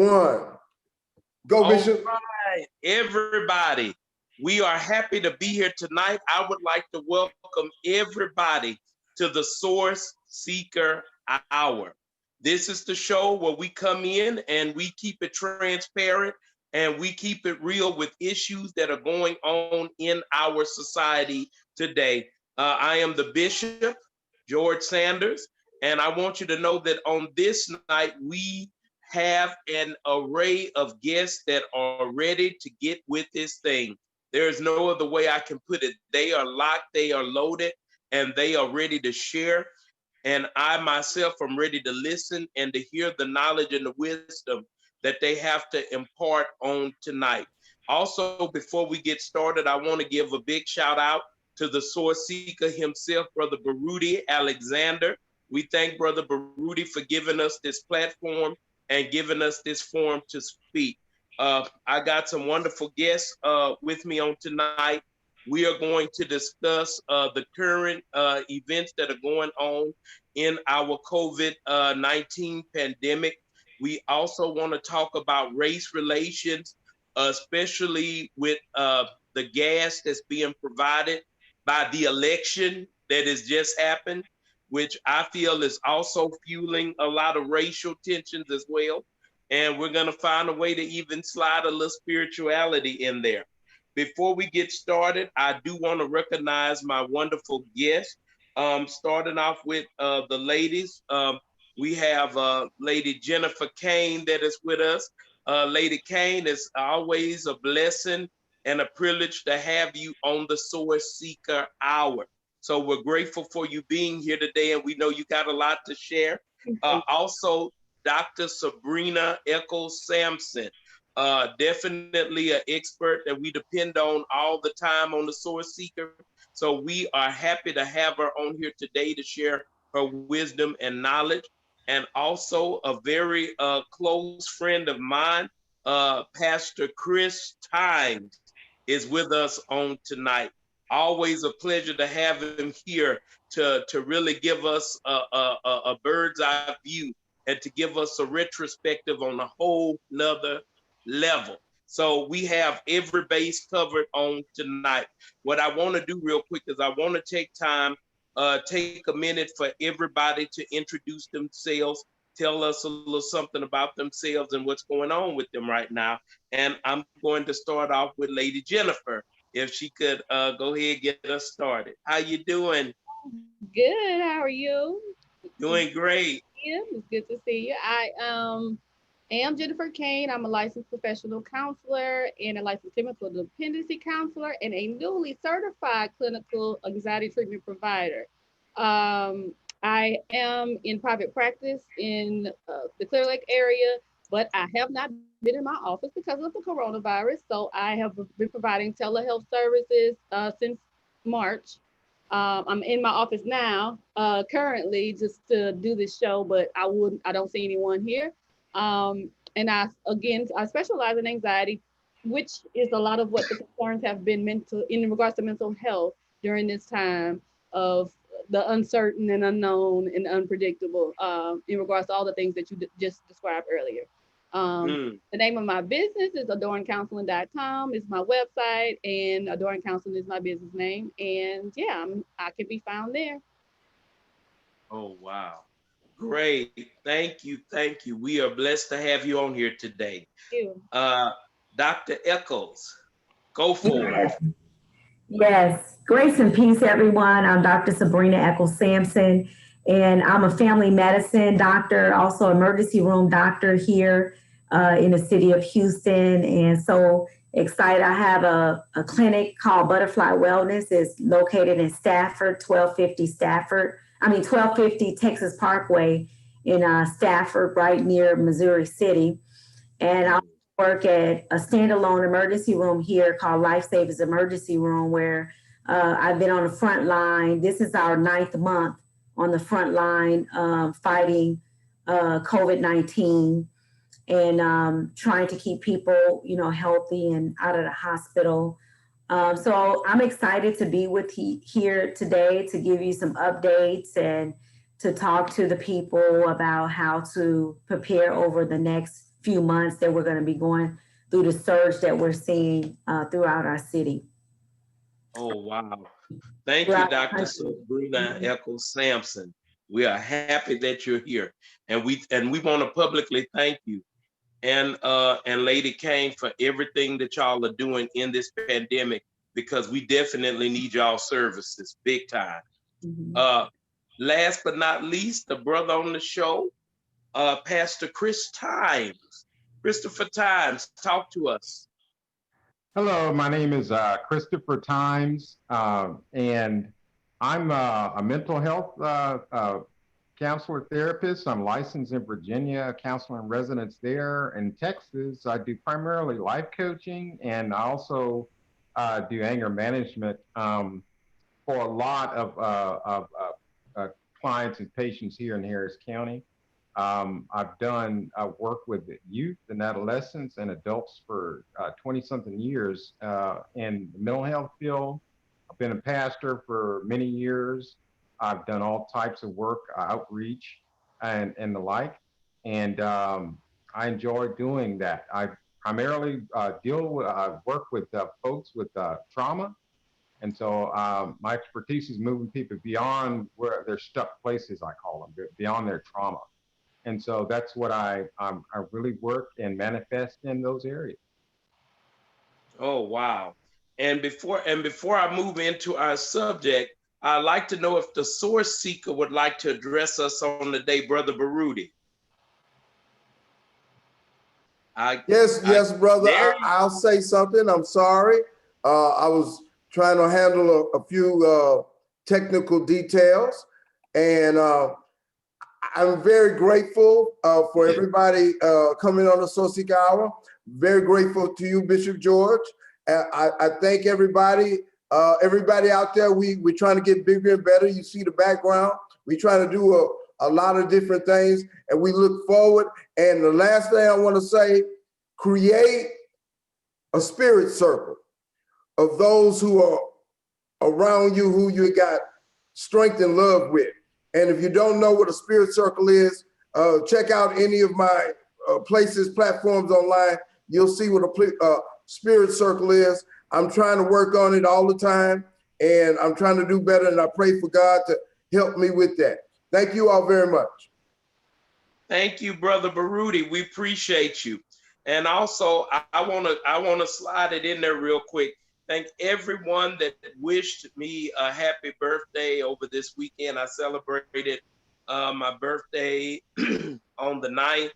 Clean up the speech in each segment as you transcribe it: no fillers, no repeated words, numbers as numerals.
one. Go, Bishop. All right, everybody. We are happy to be here tonight. I would like to welcome everybody to the Source Seeker Hour. This is the show where we come in and we keep it transparent and we keep it real with issues that are going on in our society today. I am the Bishop, George Sanders, and I want you to know that on this night, we have an array of guests that are ready to get with this thing. There is no other way I can put it. They are locked, they are loaded, and they are ready to share. And I myself am ready to listen and to hear the knowledge and the wisdom that they have to impart on tonight. Also, before we get started, I want to give a big shout out to the Source Seeker himself, Brother Baruti Alexander. We thank Brother Baruti for giving us this platform and giving us this forum to speak. I got some wonderful guests with me on tonight. We are going to discuss the current events that are going on in our COVID-19 pandemic. We also want to talk about race relations, especially with the gas that's being provided by the election that has just happened, which I feel is also fueling a lot of racial tensions as well. And we're going to find a way to even slide a little spirituality in there. Before we get started, I do want to recognize my wonderful guests. Starting off with the ladies, we have Lady Jennifer Cain that is with us. Lady Cain, it's always a blessing and a privilege to have you on the Source Seeker Hour. So we're grateful for you being here today, and we know you got a lot to share. Also, Dr. Sabrina Echols Sampson, definitely an expert that we depend on all the time on the Source Seeker. So we are happy to have her on here today to share her wisdom and knowledge. And also a very close friend of mine, Pastor Chris Times, is with us on tonight. Always a pleasure to have him here to really give us a bird's eye view and to give us a retrospective on a whole nother level. So we have every base covered on tonight. What I want to do real quick is I want to take time, take a minute for everybody to introduce themselves, tell us a little something about themselves and what's going on with them right now. And I'm going to start off with Lady Jennifer. If she could go ahead and get us started. How you doing? Good. How are you? Doing great. Yeah, it's good to see you. I am Jennifer Cain. I'm a licensed professional counselor and a licensed chemical dependency counselor and a newly certified clinical anxiety treatment provider. I am in private practice in the Clear Lake area, but I have not been in my office because of the coronavirus. So I have been providing telehealth services since March. I'm in my office now, currently, just to do this show, but I don't see anyone here. And I specialize in anxiety, which is a lot of what the concerns have been in regards to mental health during this time of the uncertain and unknown and unpredictable, in regards to all the things that you just described earlier. The name of my business is adorncounseling.com is my website, and Adorn Counseling is my business name. And yeah, I can be found there. Oh, wow. Great. Thank you. Thank you. We are blessed to have you on here today. Thank you. Dr. Echols, go for it. Yes. Grace and peace, everyone. I'm Dr. Sabrina Echols Sampson, and I'm a family medicine doctor, also emergency room doctor here in the city of Houston. And so excited. I have a clinic called Butterfly Wellness. It's located in Stafford, 1250 Texas Parkway in Stafford, right near Missouri City. And I work at a standalone emergency room here called Lifesavers Emergency Room, where I've been on the front line. This is our 9th month on the front line fighting COVID-19 and trying to keep people, healthy and out of the hospital. So I'm excited to be with here today to give you some updates and to talk to the people about how to prepare over the next few months that we're going to be going through the surge that we're seeing throughout our city. Oh, wow. Thank you, Throughout the Dr. country. Sabrina Echols Sampson. We are happy that you're here. And we want to publicly thank you and Lady Cain for everything that y'all are doing in this pandemic, because we definitely need y'all services big time. Last but not least, the brother on the show, Pastor Chris Times. Christopher Times, talk to us. Hello, my name is Christopher Times, and I'm a mental health counselor therapist. I'm licensed in Virginia, counselor in residence there. In Texas, I do primarily life coaching, and I also do anger management for a lot of clients and patients here in Harris County. I've done work with youth and adolescents and adults for 20-something years in the mental health field. I've been a pastor for many years. I've done all types of work, outreach, and the like. And I enjoy doing that. I primarily work with folks with trauma. And so my expertise is moving people beyond where they're stuck places, I call them, beyond their trauma. And so that's what I really work and manifest in those areas. Oh, wow. And before I move into our subject, I'd like to know if the source seeker would like to address us on the day, Brother Baruti. Yes, brother. I'll say something. I'm sorry. I was trying to handle a few technical details, and I'm very grateful for everybody coming on the Source Seeker Hour. Very grateful to you, Bishop George. I thank everybody. Everybody out there, we're trying to get bigger and better. You see the background. We're trying to do a lot of different things, and we look forward. And the last thing I want to say, create a spirit circle of those who are around you, who you got strength and love with. And if you don't know what a spirit circle is, check out any of my platforms online. You'll see what a spirit circle is. I'm trying to work on it all the time, and I'm trying to do better, and I pray for God to help me with that. Thank you all very much. Thank you, Brother Baruti. We appreciate you. And also, I want to slide it in there real quick. Thank everyone that wished me a happy birthday over this weekend. I celebrated my birthday on the 9th.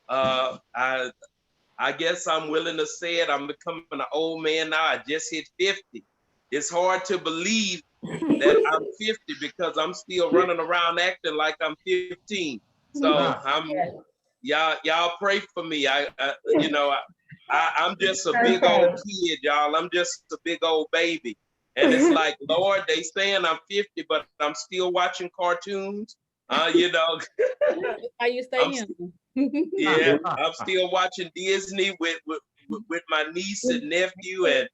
I guess I'm willing to say it. I'm becoming an old man now. I just hit 50. It's hard to believe that I'm 50 because I'm still running around acting like I'm 15. So y'all pray for me. I'm just a big old kid, y'all. I'm just a big old baby. And it's like, Lord, they saying I'm 50, but I'm still watching cartoons. How you staying? Yeah, I'm still watching Disney with my niece and nephew, and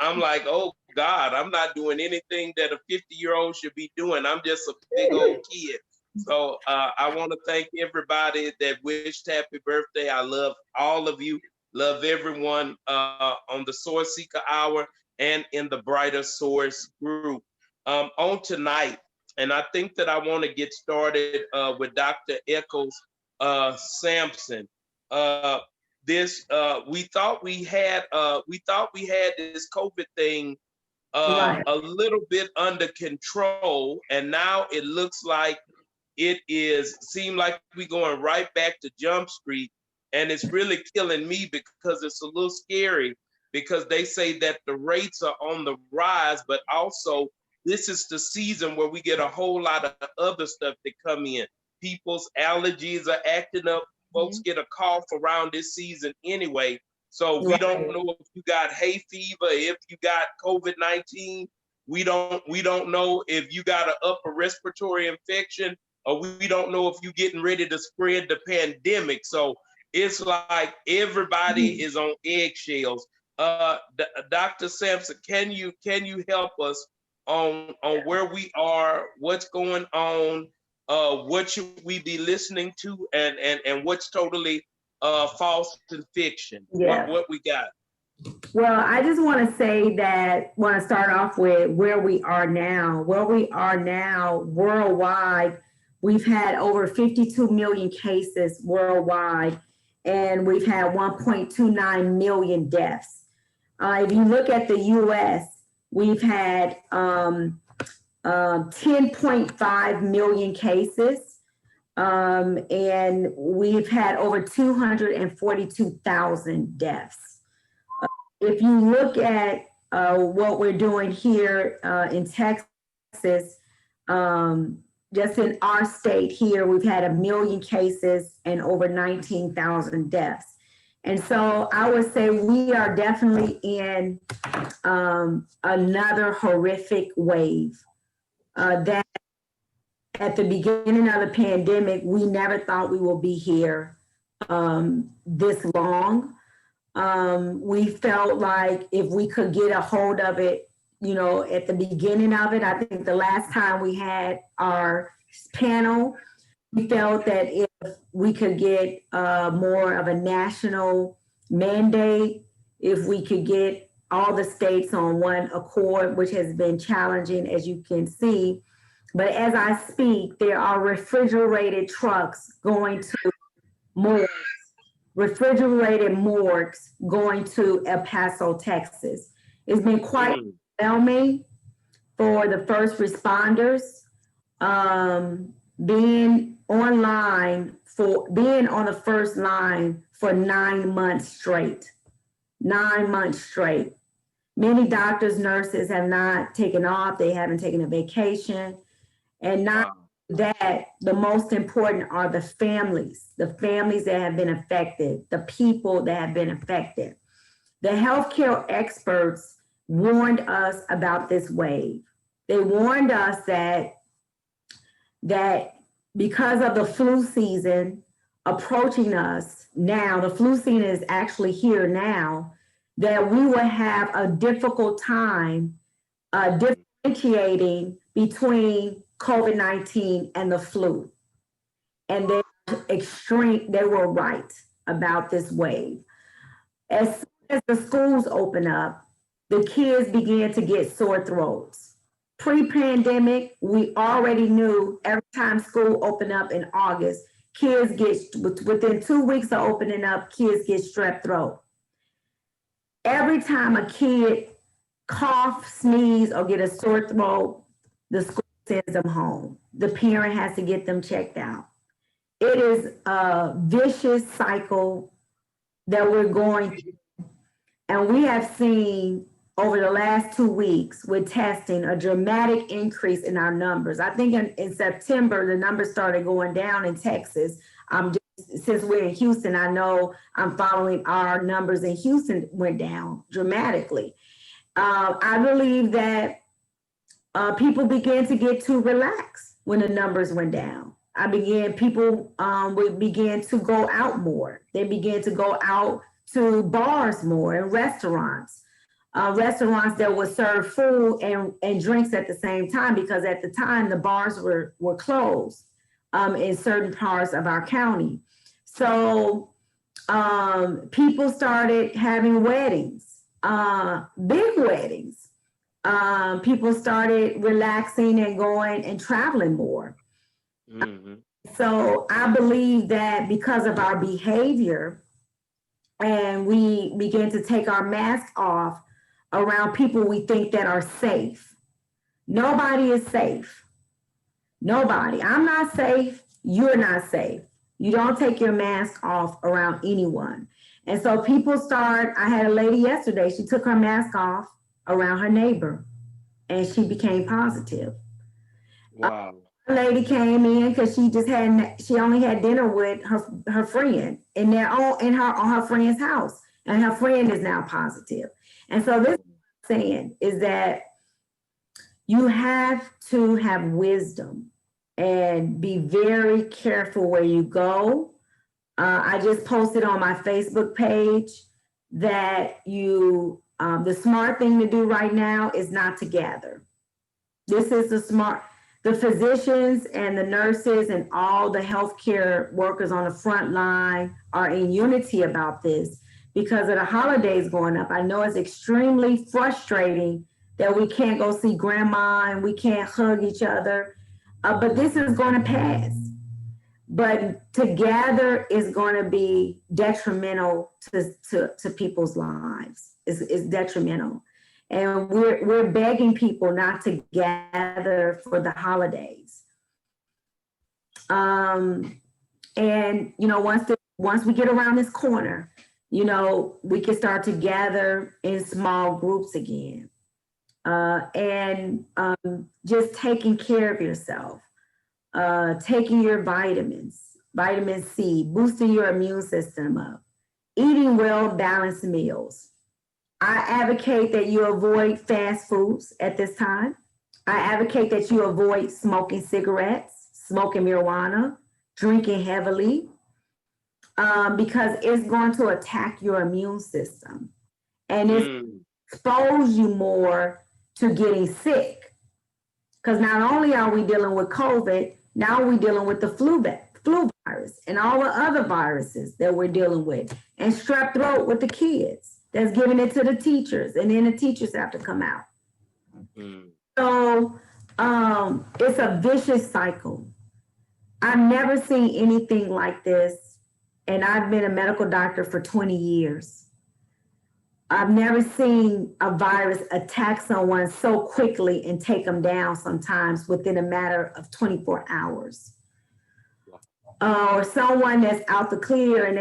I'm like, oh God, I'm not doing anything that a 50-year-old should be doing. I'm just a big old kid. So I want to thank everybody that wished happy birthday. I love all of you. Love everyone on the Source Seeker Hour and in the Brighter Source group. On tonight, and I think that I want to get started with Dr. Echols Sampson. We thought we had this COVID thing a little bit under control, and now it looks like seem like we going right back to Jump Street, and it's really killing me because it's a little scary, because they say that the rates are on the rise, but also this is the season where we get a whole lot of other stuff that come in. People's allergies are acting up. Folks get a cough around this season anyway. So we don't know if you got hay fever, if you got COVID-19. We don't know if you got an upper respiratory infection, or we don't know if you're getting ready to spread the pandemic. So it's like everybody is on eggshells. Dr. Sampson, can you help us on where we are, what's going on, what should we be listening to, and what's totally false and fiction? Yeah. What we got? Well, I just want to say that, want to start off with where we are now. Where we are now worldwide, we've had over 52 million cases worldwide, and we've had 1.29 million deaths. If you look at the US, we've had 10.5 million cases, and we've had over 242,000 deaths. If you look at what we're doing here in Texas, just in our state here, we've had 1 million cases and over 19,000 deaths. And so I would say we are definitely in another horrific wave that at the beginning of the pandemic, we never thought we will be here this long. We felt like if we could get a hold of it, you know, at the beginning of it, I think the last time we had our panel, we felt that if we could get more of a national mandate, if we could get all the states on one accord, which has been challenging, as you can see. But as I speak, there are refrigerated trucks going to morgues, refrigerated morgues going to El Paso, Texas. It's been quite overwhelming for the first responders. Being on the first line for 9 months straight. 9 months straight. Many doctors, nurses have not taken off. They haven't taken a vacation. And not that, the most important are the families that have been affected, the people that have been affected. The healthcare experts warned us about this wave. They warned us that because of the flu season approaching us now, the flu season is actually here now, that we will have a difficult time differentiating between COVID-19 and the flu. And they were right about this wave. As soon as the schools open up, the kids began to get sore throats. Pre-pandemic, we already knew every time school opened up in August, kids get, within 2 weeks of opening up, kids get strep throat. Every time a kid cough, sneeze, or get a sore throat, the school sends them home. The parent has to get them checked out. It is a vicious cycle that we're going through. And we have seen over the last 2 weeks with testing a dramatic increase in our numbers. I think in September, the numbers started going down in Texas. Since we're in Houston, I know I'm following our numbers in Houston went down dramatically. I believe that people began to get too relaxed when the numbers went down. People began to go out more. They began to go out to bars more and restaurants that would serve food and drinks at the same time, because at the time the bars were closed in certain parts of our county. So people started having weddings, big weddings. People started relaxing and going and traveling more. Mm-hmm. So I believe that because of our behavior, and we began to take our mask off around people we think that are safe. Nobody is safe. Nobody. I'm not safe. You're not safe. You don't take your mask off around anyone. And so I had a lady yesterday, she took her mask off around her neighbor and she became positive. Wow. A lady came in because she only had dinner with her friend on her friend's house, and her friend is now positive. And so this I'm saying is that you have to have wisdom and be very careful where you go. I just posted on my Facebook page that the smart thing to do right now is not to gather. This is the smart. The physicians and the nurses and all the healthcare workers on the front line are in unity about this because of the holidays going up. I know it's extremely frustrating that we can't go see grandma and we can't hug each other, but this is going to pass. But to gather is going to be detrimental to people's lives. It's detrimental. And we're begging people not to gather for the holidays. And you know, once we get around this corner, you know, we can start to gather in small groups again. And just taking care of yourself, taking your vitamins, vitamin C, boosting your immune system up, eating well-balanced meals. I advocate that you avoid fast foods at this time. I advocate that you avoid smoking cigarettes, smoking marijuana, drinking heavily, because it's going to attack your immune system and it's expose you more to getting sick. Because not only are we dealing with COVID, now we're dealing with the flu virus and all the other viruses that we're dealing with, and strep throat with the kids that's giving it to the teachers, and then the teachers have to come out. So it's a vicious cycle. I've never seen anything like this, and I've been a medical doctor for 20 years. I've never seen a virus attack someone so quickly and take them down sometimes within a matter of 24 hours. Or someone that's out the clear and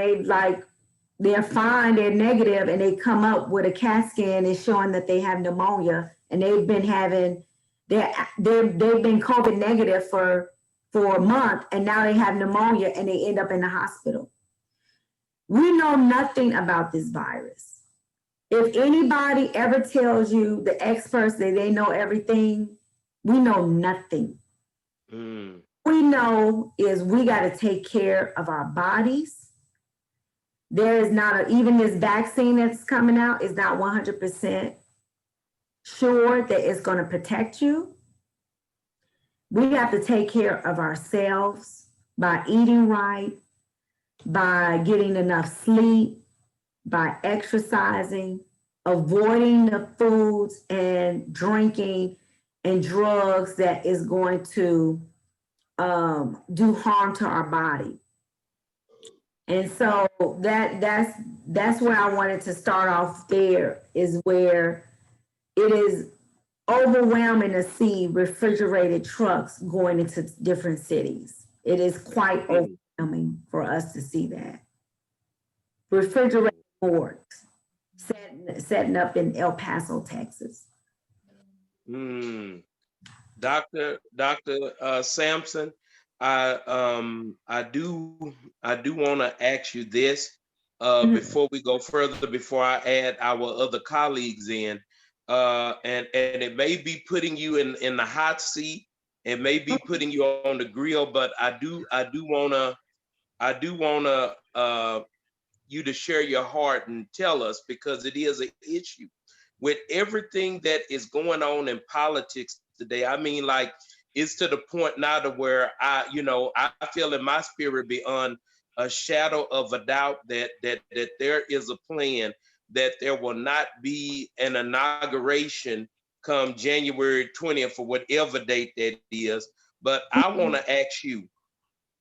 they're fine, they're negative, and they come up with a CAT scan and showing that they have pneumonia, and they've been COVID negative for a month, and now they have pneumonia and they end up in the hospital. We know nothing about this virus. If anybody ever tells you, the experts, that they know everything, we know nothing. We know is we got to take care of our bodies. There is not even this vaccine that's coming out is not 100% sure that it's going to protect you. We have to take care of ourselves by eating right, by getting enough sleep, by exercising, avoiding the foods and drinking and drugs that is going to do harm to our body. And so that's where I wanted to start off there, is where it is overwhelming to see refrigerated trucks going into different cities. It is quite overwhelming for us to see that. Refrigerated morgues setting up in El Paso, Texas. Dr. Sampson, I do want to ask you this before we go further, before I add our other colleagues in, and it may be putting you in the hot seat, it may be putting you on the grill, but I do want you to share your heart and tell us, because it is an issue with everything that is going on in politics today. I mean, like, it's to the point now to where I feel in my spirit beyond a shadow of a doubt that there is a plan that there will not be an inauguration come January 20th or whatever date that is. But I want to ask you,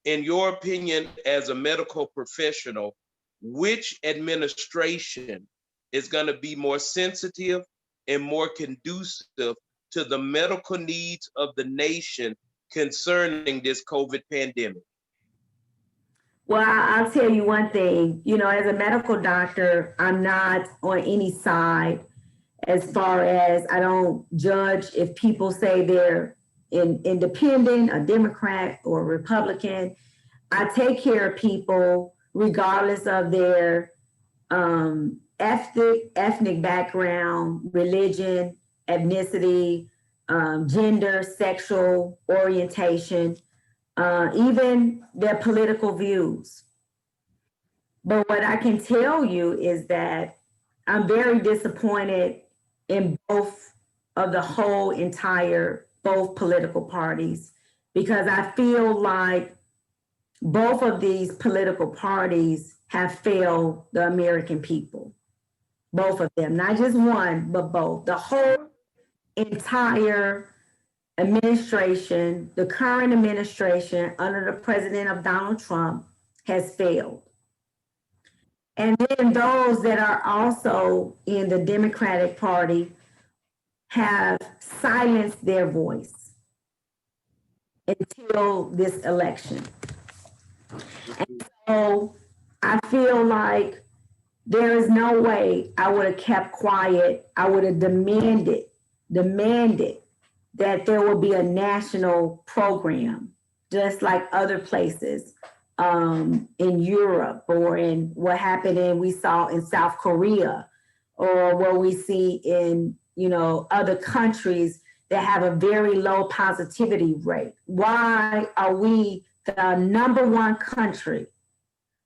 in your opinion, as a medical professional, which administration is going to be more sensitive and more conducive to the medical needs of the nation concerning this COVID pandemic? Well, I'll tell you one thing, as a medical doctor, I'm not on any side as far as I don't judge if people say they're independent, a Democrat or Republican. I take care of people regardless of their ethnic background, religion, ethnicity, gender, sexual orientation, even their political views. But what I can tell you is that I'm very disappointed in both both political parties, because I feel like both of these political parties have failed the American people. Both of them, not just one, but both. The whole entire administration, the current administration under the president of Donald Trump, has failed. And then those that are also in the Democratic Party have silenced their voice until this election. And so I feel like there is no way I would have kept quiet. I would have demanded that there will be a national program, just like other places in Europe, or in what happened we saw in South Korea, or what we see in, other countries that have a very low positivity rate. Why are we the #1 country?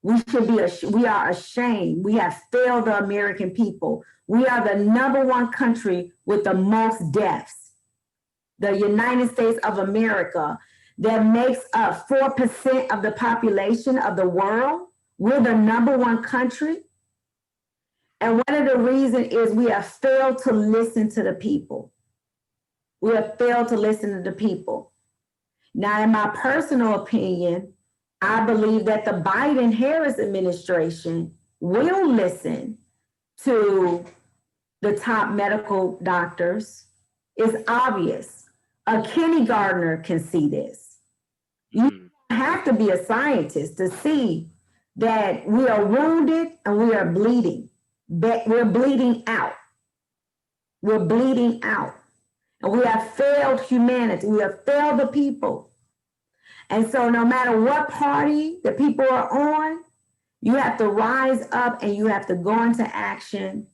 We are ashamed. We have failed the American people. We are the #1 country with the most deaths. The United States of America, that makes up 4% of the population of the world. We're the #1 country. And one of the reasons is we have failed to listen to the people. We have failed to listen to the people. Now, in my personal opinion, I believe that the Biden-Harris administration will listen to the top medical doctors. It's obvious. A kindergartner can see this. You don't have to be a scientist to see that we are wounded and we are bleeding. We're bleeding out. We're bleeding out. And we have failed humanity. We have failed the people. And so no matter what party the people are on, you have to rise up and you have to go into action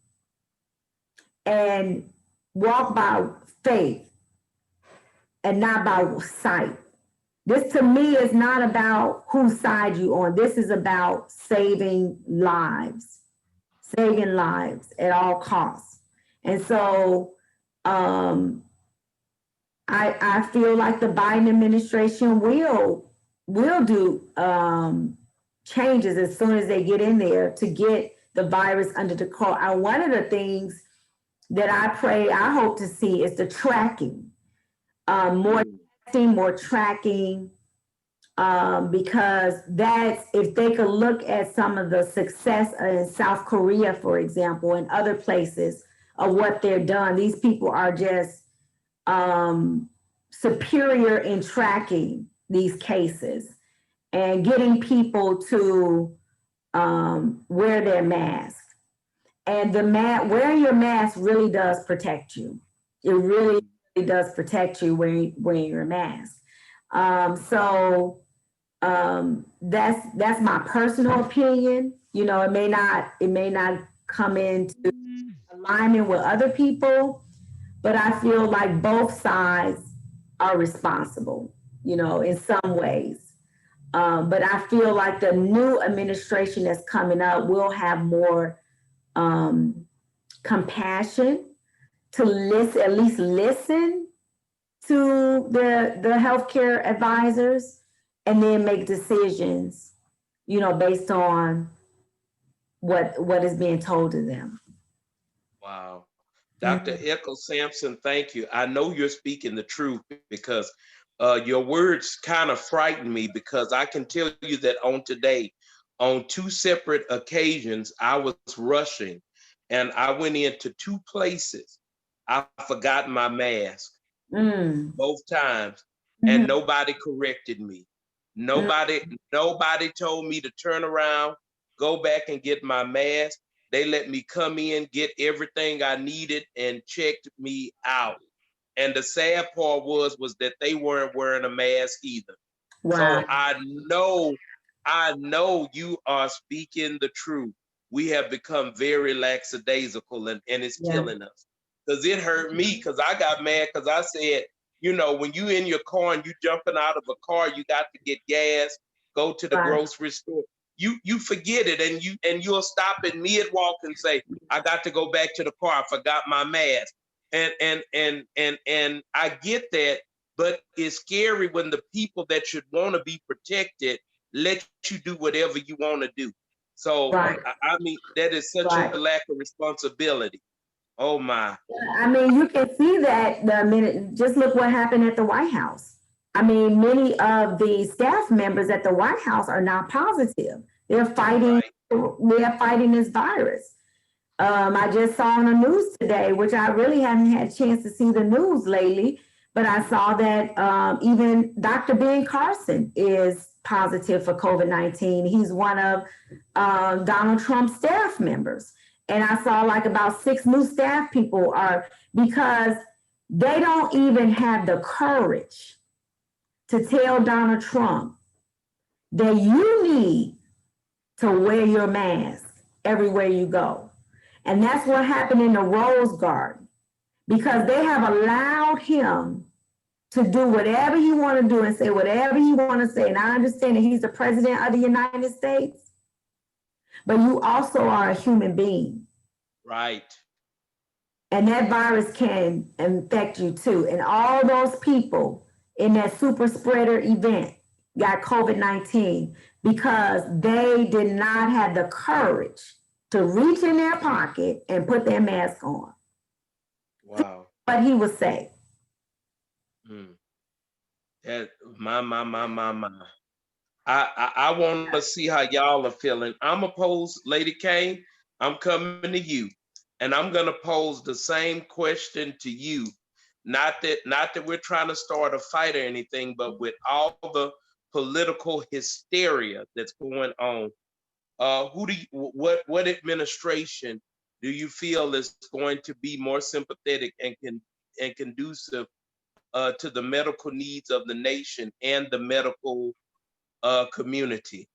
and walk by faith and not by sight. This to me is not about whose side you're on. This is about saving lives at all costs. And so I feel like the Biden administration will do changes as soon as they get in there to get the virus under control. And one of the things that I hope to see is the tracking, more testing, more tracking, because if they could look at some of the success in South Korea, for example, and other places of what they're done, these people are just superior in tracking these cases and getting people to wear their mask. And wearing your mask really does protect you. It really does protect you wearing your mask. So that's my personal opinion. It may not come into alignment with other people, but I feel like both sides are responsible, in some ways. But I feel like the new administration that's coming up will have more compassion to at least listen to the healthcare advisors, and then make decisions, based on what is being told to them. Wow. Dr. Echols Sampson, thank you. I know you're speaking the truth, because your words kind of frighten me, because I can tell you that on 2 separate occasions, I was rushing and I went into 2 places. I forgot my mask both times, and nobody corrected me. Nobody told me to turn around, go back and get my mask. They let me come in, get everything I needed, and checked me out. And the sad part was that they weren't wearing a mask either. Wow. So I know you are speaking the truth. We have become very lackadaisical, and it's killing us. Because it hurt me, because I got mad, because I said, when you in your car and you jumping out of a car, you got to get gas, go to the grocery store. You forget it, and you'll stop in mid-walk and say, I got to go back to the car, I forgot my mask. And I get that, but it's scary when the people that should want to be protected let you do whatever you want to do. So, Right. I mean, that is such Right. a lack of responsibility. Oh my. I mean, you can see that the minute, just look what happened at the White House. I mean, many of the staff members at the White House are now positive. They're fighting, they're fighting this virus. I just saw on the news today, which I really haven't had a chance to see the news lately, but I saw that even Dr. Ben Carson is positive for COVID-19. He's one of Donald Trump's staff members. And I saw like about 6 new staff people are, because they don't even have the courage to tell Donald Trump that you need to wear your mask everywhere you go. And that's what happened in the Rose Garden, because they have allowed him to do whatever he want to do and say whatever he want to say. And I understand that he's the president of the United States, but you also are a human being. Right. And that virus can infect you too. And all those people in that super spreader event got COVID-19 because they did not have the courage to reach in their pocket and put their mask on. Wow. But he was safe. That, my. I want to see how y'all are feeling. I'm gonna pose, Lady Cain, I'm coming to you, and I'm gonna pose the same question to you. Not that we're trying to start a fight or anything, but with all the political hysteria that's going on, what administration do you feel is going to be more sympathetic and conducive to the medical needs of the nation and the medical community?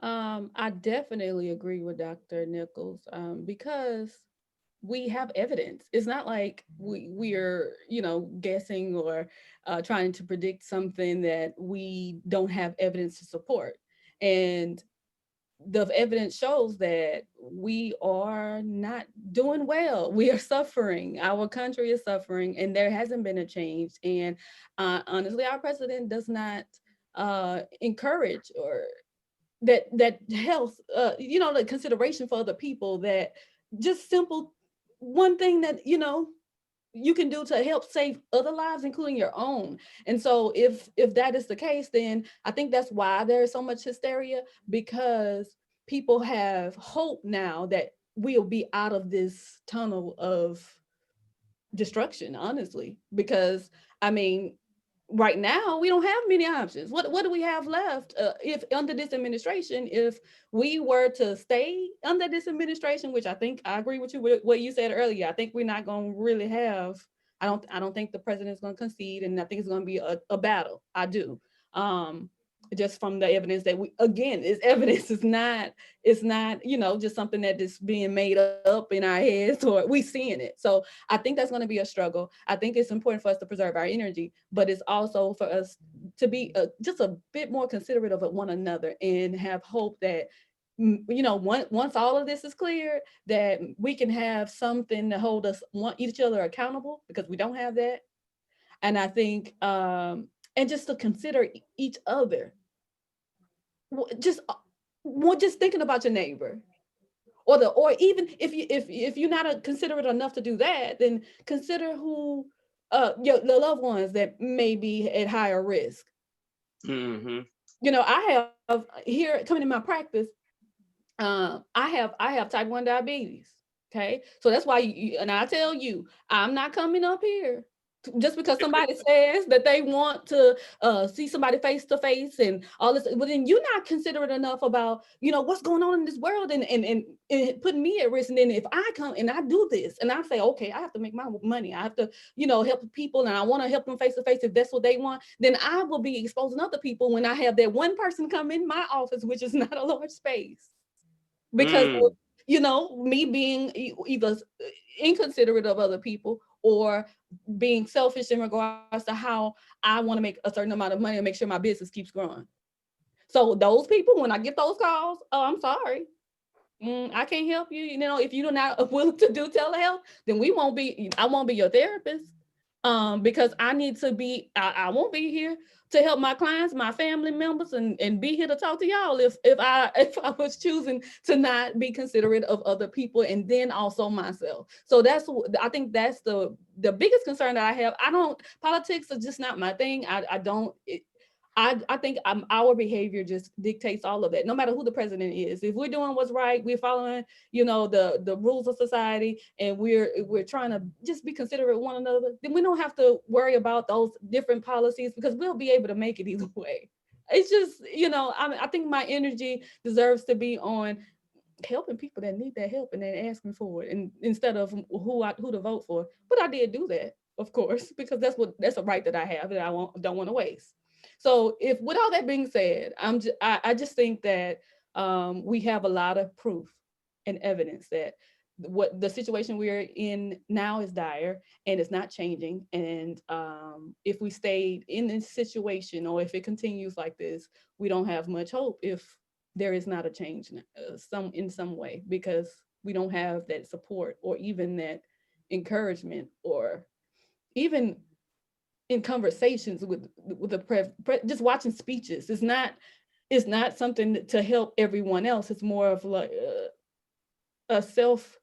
I definitely agree with Dr. Nichols, because we have evidence. It's not like we are, guessing or trying to predict something that we don't have evidence to support. And the evidence shows that we are not doing well. We are suffering. Our country is suffering, and there hasn't been a change. And honestly, our president does not encourage or that health, the consideration for other people, that just simple one thing that, you can do to help save other lives, including your own. And so if that is the case, then I think that's why there is so much hysteria, because people have hope now that we'll be out of this tunnel of destruction, honestly. Because I mean, right now we don't have many options. What do we have left if under this administration? If we were to stay under this administration, which I think I agree with you with what you said earlier, I think we're not going to really have. I don't think the president's going to concede, and I think it's going to be a battle. I do. Just from the evidence that is evidence. It's not just something that is being made up in our heads, or we seeing it. So I think that's going to be a struggle. I think it's important for us to preserve our energy, but it's also for us to be just a bit more considerate of one another, and have hope that once all of this is clear, that we can have something to hold each other accountable, because we don't have that. And I think and just to consider each other. Just thinking about your neighbor, or even if you're not considerate enough to do that, then consider who the loved ones that may be at higher risk. Mm-hmm. I have here coming in my practice. I have type 1 diabetes. Okay, so that's why and I tell you, I'm not coming up here just because somebody says that they want to see somebody face to face and all this. But then you're not considerate enough about what's going on in this world, and putting me at risk. And then if I come and I do this and I say, okay, I have to make my money, I have to help people, and I want to help them face to face if that's what they want, then I will be exposing other people when I have that one person come in my office, which is not a large space, because me being either inconsiderate of other people or being selfish in regards to how I want to make a certain amount of money and make sure my business keeps growing. So those people, when I get those calls, oh, I'm sorry, I can't help you. If you're not willing to do telehealth, then I won't be your therapist. because I need to be, I won't be here to help my clients, my family members, and be here to talk to y'all if I was choosing to not be considerate of other people and then also myself. So I think that's the biggest concern that I have. Politics is just not my thing. I think our behavior just dictates all of that, no matter who the president is. If we're doing what's right, we're following, the rules of society, and we're trying to just be considerate of one another, then we don't have to worry about those different policies, because we'll be able to make it either way. It's just, I think my energy deserves to be on helping people that need that help and then asking for it, and instead of who to vote for. But I did do that, of course, because that's a right that I have that I don't want to waste. So with all that being said, I just think that we have a lot of proof and evidence that what the situation we're in now is dire and it's not changing. And if we stay in this situation, or if it continues like this, we don't have much hope if there is not a change in some way, because we don't have that support or even that encouragement, or even in conversations with the just watching speeches. It's not something to help everyone else. It's more of like a self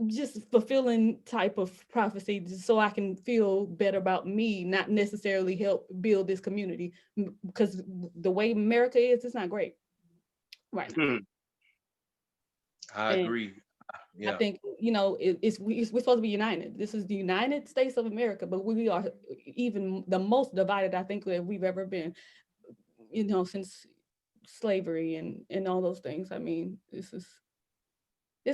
just fulfilling type of prophecy, just so I can feel better about me, not necessarily help build this community, because the way America is, it's not great right now. I agree. Yeah. I think, we're supposed to be united. This is the United States of America, but we are even the most divided, I think, that we've ever been, since slavery and all those things. I mean, it's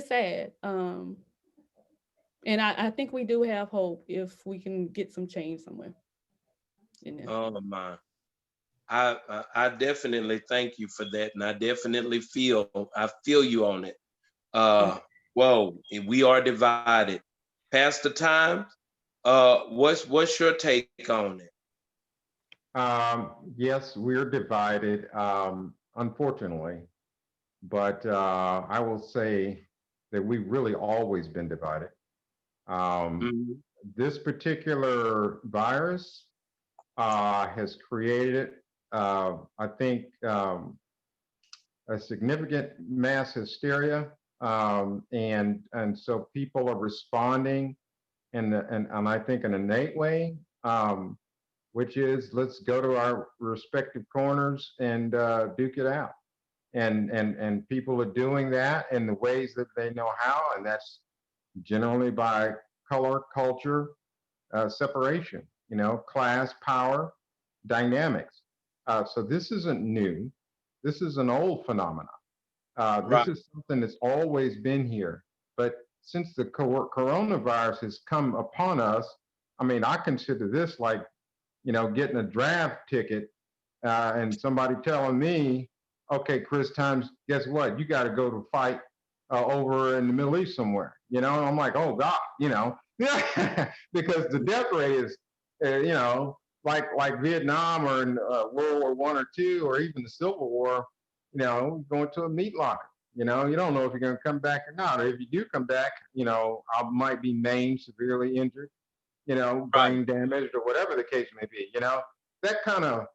sad. And I think we do have hope if we can get some change somewhere in this. Oh my. I definitely thank you for that. And I definitely feel you on it. Whoa, we are divided. Pastor Times, what's your take on it? Yes, we're divided, unfortunately, but I will say that we've really always been divided. This particular virus has created, I think, a significant mass hysteria, and so people are responding in I think an innate way, which is, let's go to our respective corners and duke it out. And people are doing that in the ways that they know how, and that's generally by color, culture, separation, class, power, dynamics. So this isn't new. This is an old phenomenon. This is something that's always been here. But since the coronavirus has come upon us, I mean, I consider this like, getting a draft ticket and somebody telling me, okay, Chris Times, guess what? You got to go to fight over in the Middle East somewhere, and I'm like, oh God, because the death rate is, like Vietnam or in World War I or II, or even the Civil War, going to a meat locker. You don't know if you're going to come back or not. Or if you do come back, I might be maimed, severely injured, brain damaged, or whatever the case may be. That kind of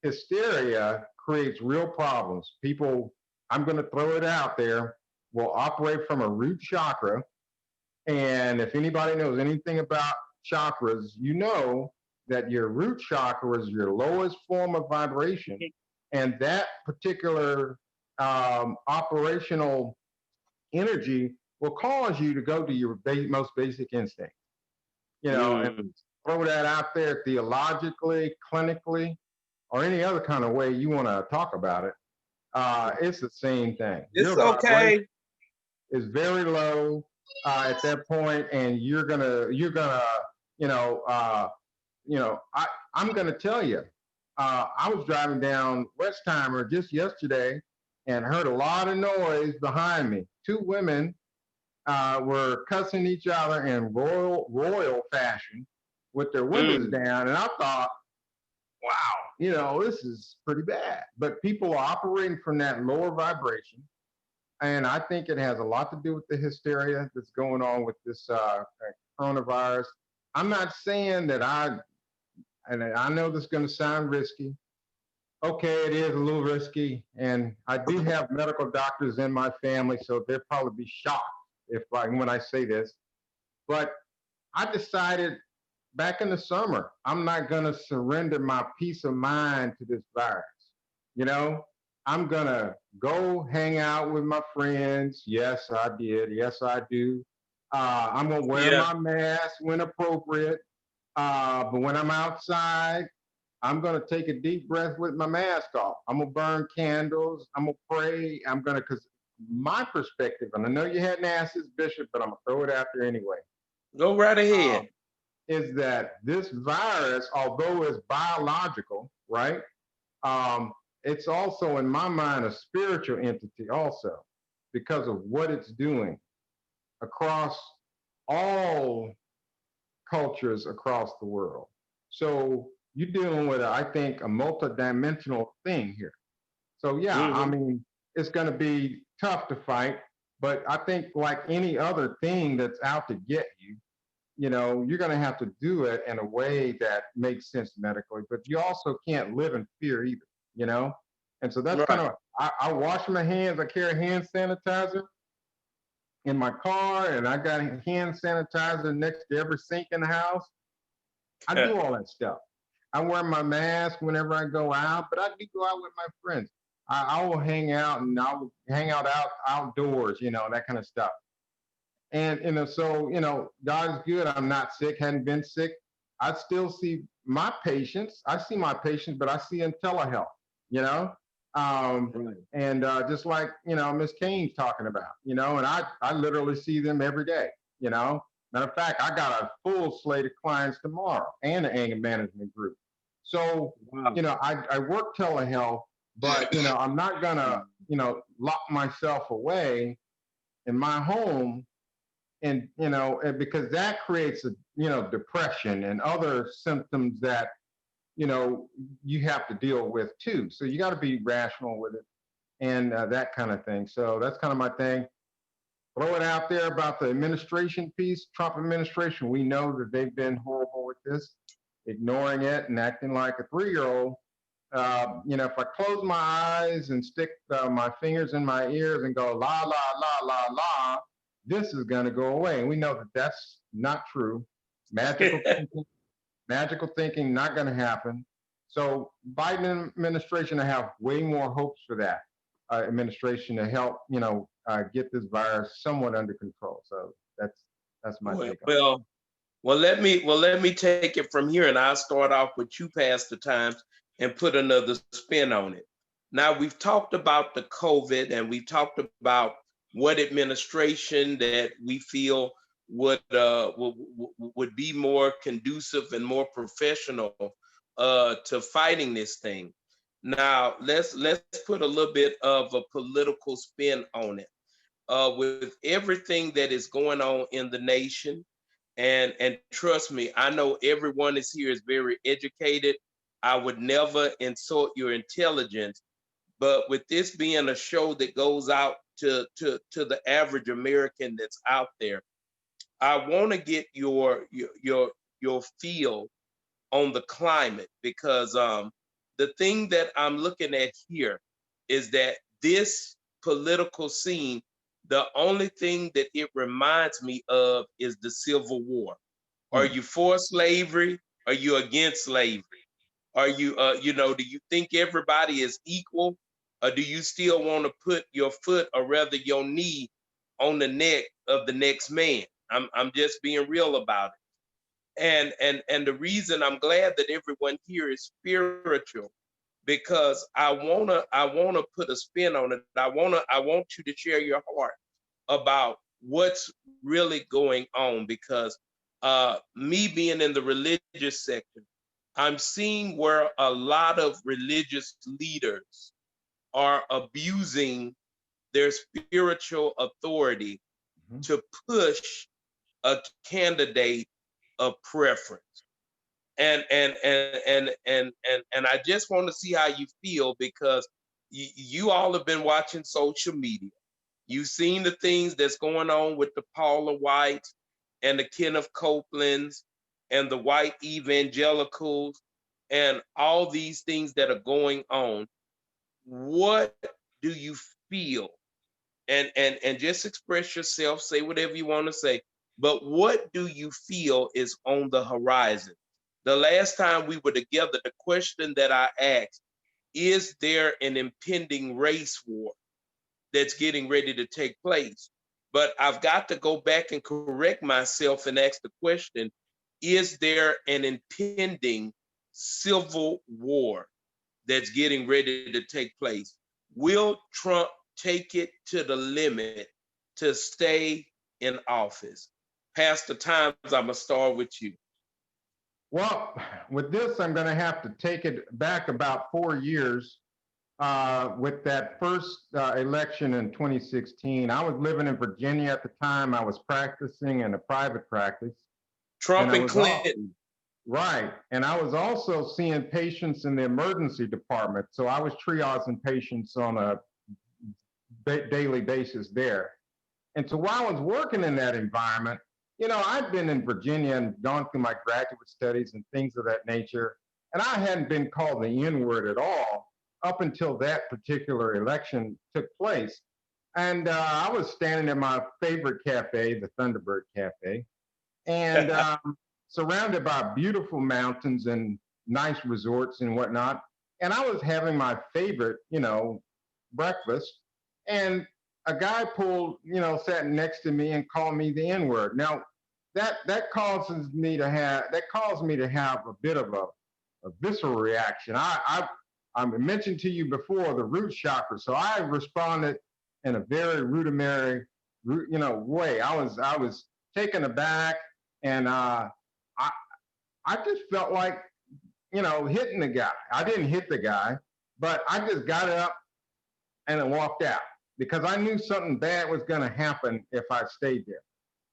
hysteria creates real problems. People, I'm going to throw it out there, will operate from a root chakra. And if anybody knows anything about chakras, that your root chakra is your lowest form of vibration. And that particular operational energy will cause you to go to your most basic instinct. And throw that out there theologically, clinically, or any other kind of way you want to talk about it. It's the same thing. It's okay. It's very low at that point, and you're gonna, I'm gonna tell you. I was driving down Westheimer just yesterday and heard a lot of noise behind me. Two women were cussing each other in royal fashion with their windows down, and I thought, wow, this is pretty bad. But people are operating from that lower vibration, and I think it has a lot to do with the hysteria that's going on with this coronavirus. I'm not saying that and I know this is going to sound risky. Okay, it is a little risky. And I do have medical doctors in my family, so they'll probably be shocked when I say this. But I decided back in the summer, I'm not going to surrender my peace of mind to this virus. You know, I'm going to go hang out with my friends. Yes, I did. Yes, I do. I'm going to wear my mask when appropriate. But when I'm outside, I'm going to take a deep breath with my mask off. I'm going to burn candles. I'm going to pray. Because my perspective, and I know you hadn't asked this, Bishop, but I'm going to throw it out there anyway. Go right ahead. Is that this virus, although it's biological, right? It's also, in my mind, a spiritual entity also, because of what it's doing across all cultures across the world. So you're dealing with, I think, a multidimensional thing here. So yeah, I mean, it's going to be tough to fight, but I think like any other thing that's out to get you, you're going to have to do it in a way that makes sense medically, but you also can't live in fear either. And so that's kind of, I wash my hands, I carry hand sanitizer in my car, and I got hand sanitizer next to every sink in the house. I do all that stuff. I wear my mask whenever I go out, but I do go out with my friends. I will hang out, and I will hang out outdoors, that kind of stuff. And so, God is good. I'm not sick, hadn't been sick. I still see my patients. I see my patients, but I see them telehealth, and just like, Miss Cain's talking about, and I literally see them every day, Matter of fact, I got a full slate of clients tomorrow and the anger management group. So, I work telehealth, but, I'm not going to, lock myself away in my home. And, because that creates depression and other symptoms that, you have to deal with too. So you got to be rational with it and that kind of thing. So that's kind of my thing. Throw it out there about the administration piece, Trump administration. We know that they've been horrible with this, ignoring it and acting like a 3-year-old. If I close my eyes and stick my fingers in my ears and go la, la, la, la, la, this is going to go away. And we know that that's not true. Magical thinking, not going to happen. So Biden administration, I have way more hopes for that administration to help, get this virus somewhat under control. So that's my take on it. Well, let me take it from here, and I'll start off with you, Pastor Times, and put another spin on it. Now, we've talked about the COVID, and we've talked about what administration that we feel would be more conducive and more professional to fighting this thing. Now, let's put a little bit of a political spin on it. With everything that is going on in the nation, and trust me, I know everyone is here is very educated. I would never insult your intelligence, but with this being a show that goes out to the average American that's out there, I want to get your feel on the climate, because the thing that I'm looking at here is that this political scene, the only thing that it reminds me of is the Civil War. Are you for slavery? Are you against slavery? Are you, do you think everybody is equal? Or do you still want to put your foot, or rather your knee, on the neck of the next man? I'm just being real about it. And the reason I'm glad that everyone here is spiritual, because I wanna put a spin on it. I want you to share your heart about what's really going on, because me being in the religious sector, I'm seeing where a lot of religious leaders are abusing their spiritual authority to push a candidate of preference. And I just want to see how you feel, because you all have been watching social media. You've seen the things that's going on with the Paula Whites and the Kenneth Copelands and the white evangelicals and all these things that are going on, what do you feel? And just express yourself, say whatever you want to say, but what do you feel is on the horizon? The last time we were together, the question that I asked, is there an impending race war that's getting ready to take place? But I've got to go back and correct myself and ask the question, is there an impending civil war that's getting ready to take place? Will Trump take it to the limit to stay in office? Pastor Times, I'm going to start with you. Well, with this, I'm going to have to take it back about 4 years. With that first election in 2016, I was living in Virginia at the time. I was practicing in a private practice. Trump and Clinton. Right. And I was also seeing patients in the emergency department. So I was triaging patients on a daily basis there. And so while I was working in that environment, you know, I'd been in Virginia and gone through my graduate studies and things of that nature. And I hadn't been called the N-word at all up until that particular election took place. And I was standing in my favorite cafe, the Thunderbird Cafe, and surrounded by beautiful mountains and nice resorts and whatnot. And I was having my favorite, you know, breakfast. And a guy sat next to me and called me the N-word. Now, that causes me to have a bit of a visceral reaction. I mentioned to you before the root chakra, so I responded in a very rudimentary, way. I was taken aback, and I just felt like, hitting the guy. I didn't hit the guy, but I just got up and then walked out because I knew something bad was going to happen if I stayed there.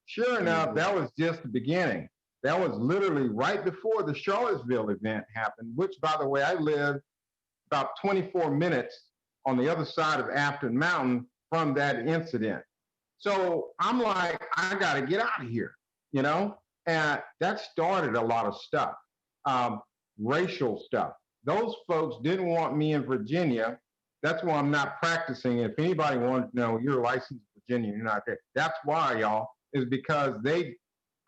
Sure enough, that was just the beginning. That was literally right before the Charlottesville event happened, which, by the way, I lived about 24 minutes on the other side of Afton Mountain from that incident. So I'm like, I got to get out of here, and that started a lot of stuff, racial stuff. Those folks didn't want me in Virginia. That's why I'm not practicing. If anybody wants to know, you're licensed in Virginia, you're not there. That's why, y'all, is because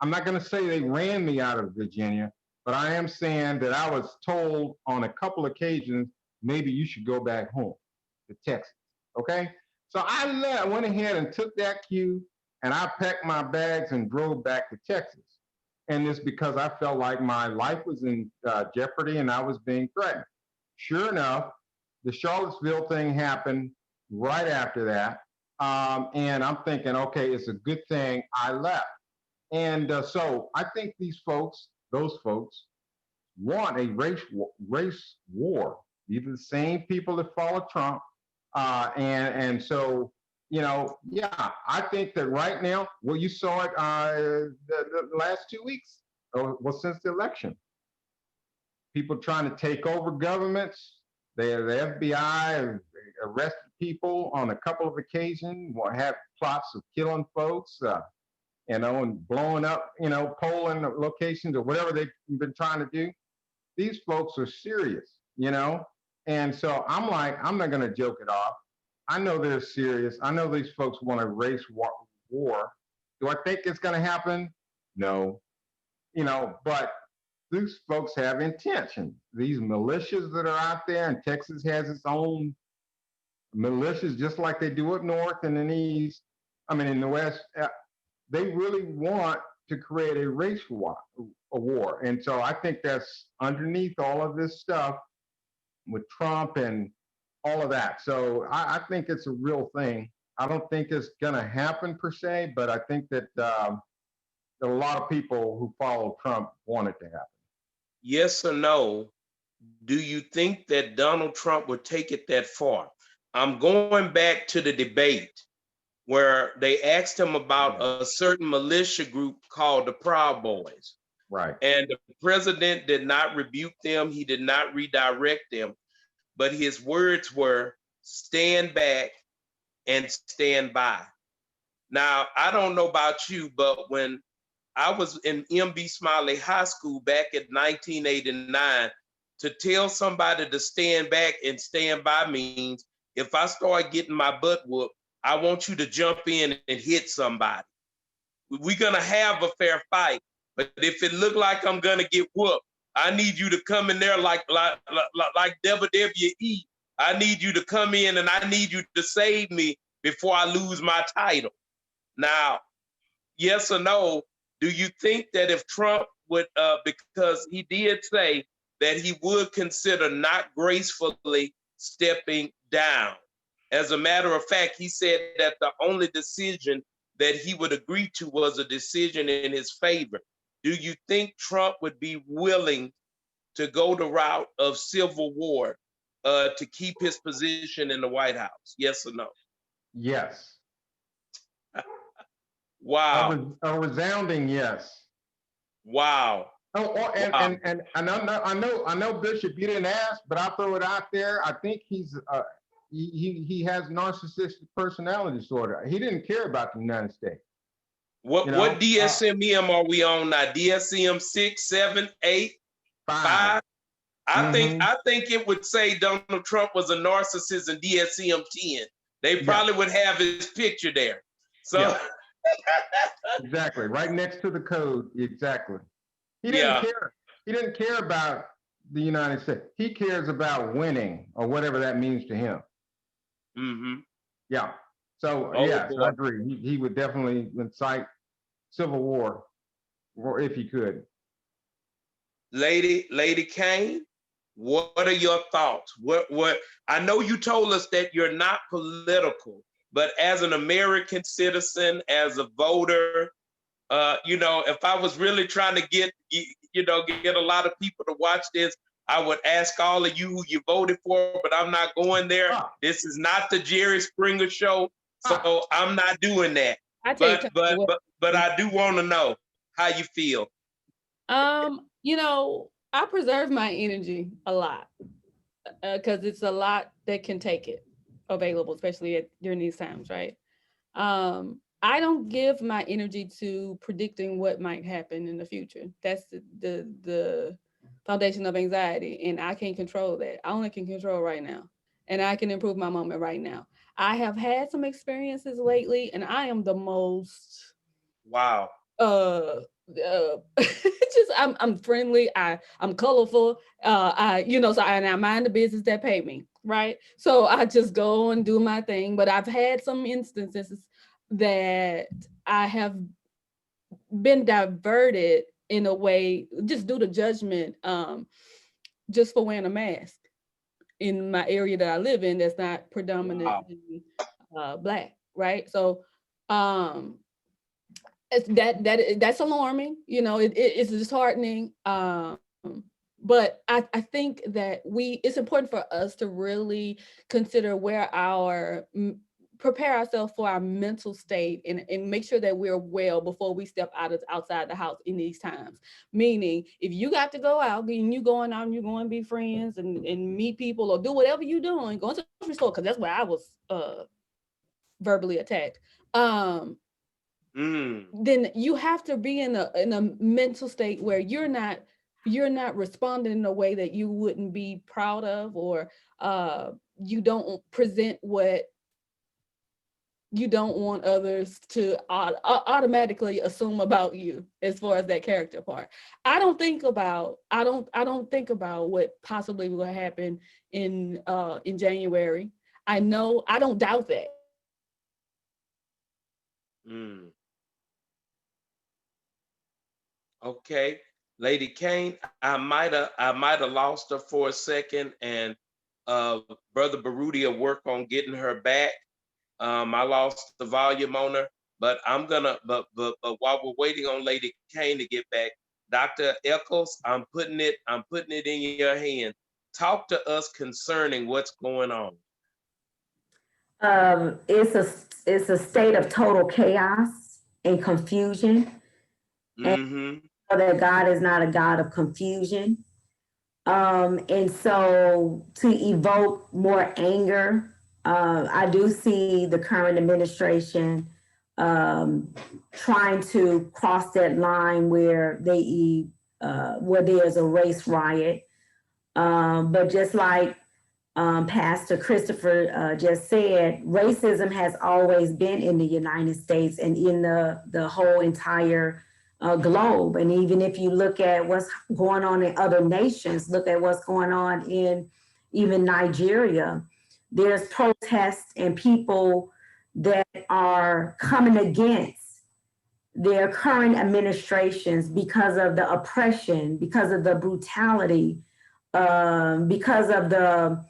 I'm not going to say they ran me out of Virginia, but I am saying that I was told on a couple occasions, maybe you should go back home to Texas, okay? So I went ahead and took that cue, and I packed my bags and drove back to Texas. And it's because I felt like my life was in jeopardy and I was being threatened. Sure enough, the Charlottesville thing happened right after that. And I'm thinking, okay, it's a good thing I left. And so I think those folks, want a race war. These are the same people that follow Trump. And so, I think that right now, well, you saw it the last 2 weeks, since the election. People trying to take over governments. The FBI arrested people on a couple of occasions, have plots of killing folks, and blowing up, polling locations or whatever they've been trying to do. These folks are serious, And so I'm like, I'm not going to joke it off. I know they're serious. I know these folks want a race war. Do I think it's going to happen? No. But these folks have intention. These militias that are out there, and Texas has its own militias, just like they do up north and in the east. In the west, they really want to create a race war. And so I think that's underneath all of this stuff with Trump and all of that. So I think it's a real thing. I don't think it's going to happen per se, but I think that a lot of people who follow Trump want it to happen. Yes or no? Do you think that Donald Trump would take it that far? I'm going back to the debate where they asked him about a certain militia group called the Proud Boys. Right. And the president did not rebuke them. He did not redirect them. But his words were, stand back and stand by. Now, I don't know about you, but when I was in MB Smiley High School back in 1989. To tell somebody to stand back and stand by means, if I start getting my butt whooped, I want you to jump in and hit somebody. We're going to have a fair fight, but if it look like I'm going to get whooped, I need you to come in there like WWE. I need you to come in and I need you to save me before I lose my title. Now, yes or no, do you think that if Trump would, because he did say that he would consider not gracefully stepping down. As a matter of fact, he said that the only decision that he would agree to was a decision in his favor. Do you think Trump would be willing to go the route of civil war to keep his position in the White House? Yes or no? Yes. Wow. A resounding yes. Wow. And I know Bishop, you didn't ask, but I'll throw it out there. I think he has narcissistic personality disorder. He didn't care about the United States. What DSM are we on now? DSM 6, 7, 8, 5? I think it would say Donald Trump was a narcissist in DSM 10. They probably would have his picture there. So exactly, right next to the code. Exactly. He didn't care. He didn't care about the United States. He cares about winning or whatever that means to him. Yeah. So yes, I agree. He would definitely incite civil war, or if he could. Lady Cain, what are your thoughts? What I know you told us that you're not political, but as an American citizen, as a voter, if I was really trying to get a lot of people to watch this, I would ask all of you who you voted for, but I'm not going there. This is not the Jerry Springer show, so I'm not doing that. But I do want to know how you feel. I preserve my energy a lot because it's a lot that can take it available, especially during these times, right? I don't give my energy to predicting what might happen in the future. That's the foundation of anxiety, and I can't control that. I only can control right now, and I can improve my moment right now. I have had some experiences lately, and I am the most just I'm friendly. I'm colorful. So I mind the business that pay me, right? So I just go and do my thing. But I've had some instances that I have been diverted in a way just due to judgment, just for wearing a mask in my area that I live in that's not predominantly Black, right? So that's alarming, it's disheartening. But I think that it's important for us to really consider prepare ourselves for our mental state and make sure that we're well before we step outside the house in these times. Meaning, if you got to go out and you're going out and you're going to be friends and meet people or do whatever you're doing, go to the grocery store, because that's where I was verbally attacked. Then you have to be in a mental state where you're not responding in a way that you wouldn't be proud of, or you don't present what you don't want others to automatically assume about you as far as that character part. I don't think about what possibly will happen in January. I don't doubt that. Okay, Lady Cain, I might have lost her for a second, and Brother Baruti will work on getting her back. I lost the volume on her, but I'm gonna. But while we're waiting on Lady Cain to get back, Dr. Echols, I'm putting it in your hand. Talk to us concerning what's going on. It's a state of total chaos and confusion. And that God is not a God of confusion. And so to evoke more anger, I do see the current administration trying to cross that line where where there's a race riot. But just like Pastor Christopher just said, racism has always been in the United States and in the whole entire globe. And even if you look at what's going on in other nations, look at what's going on in even Nigeria, there's protests and people that are coming against their current administrations because of the oppression, because of the brutality, because of the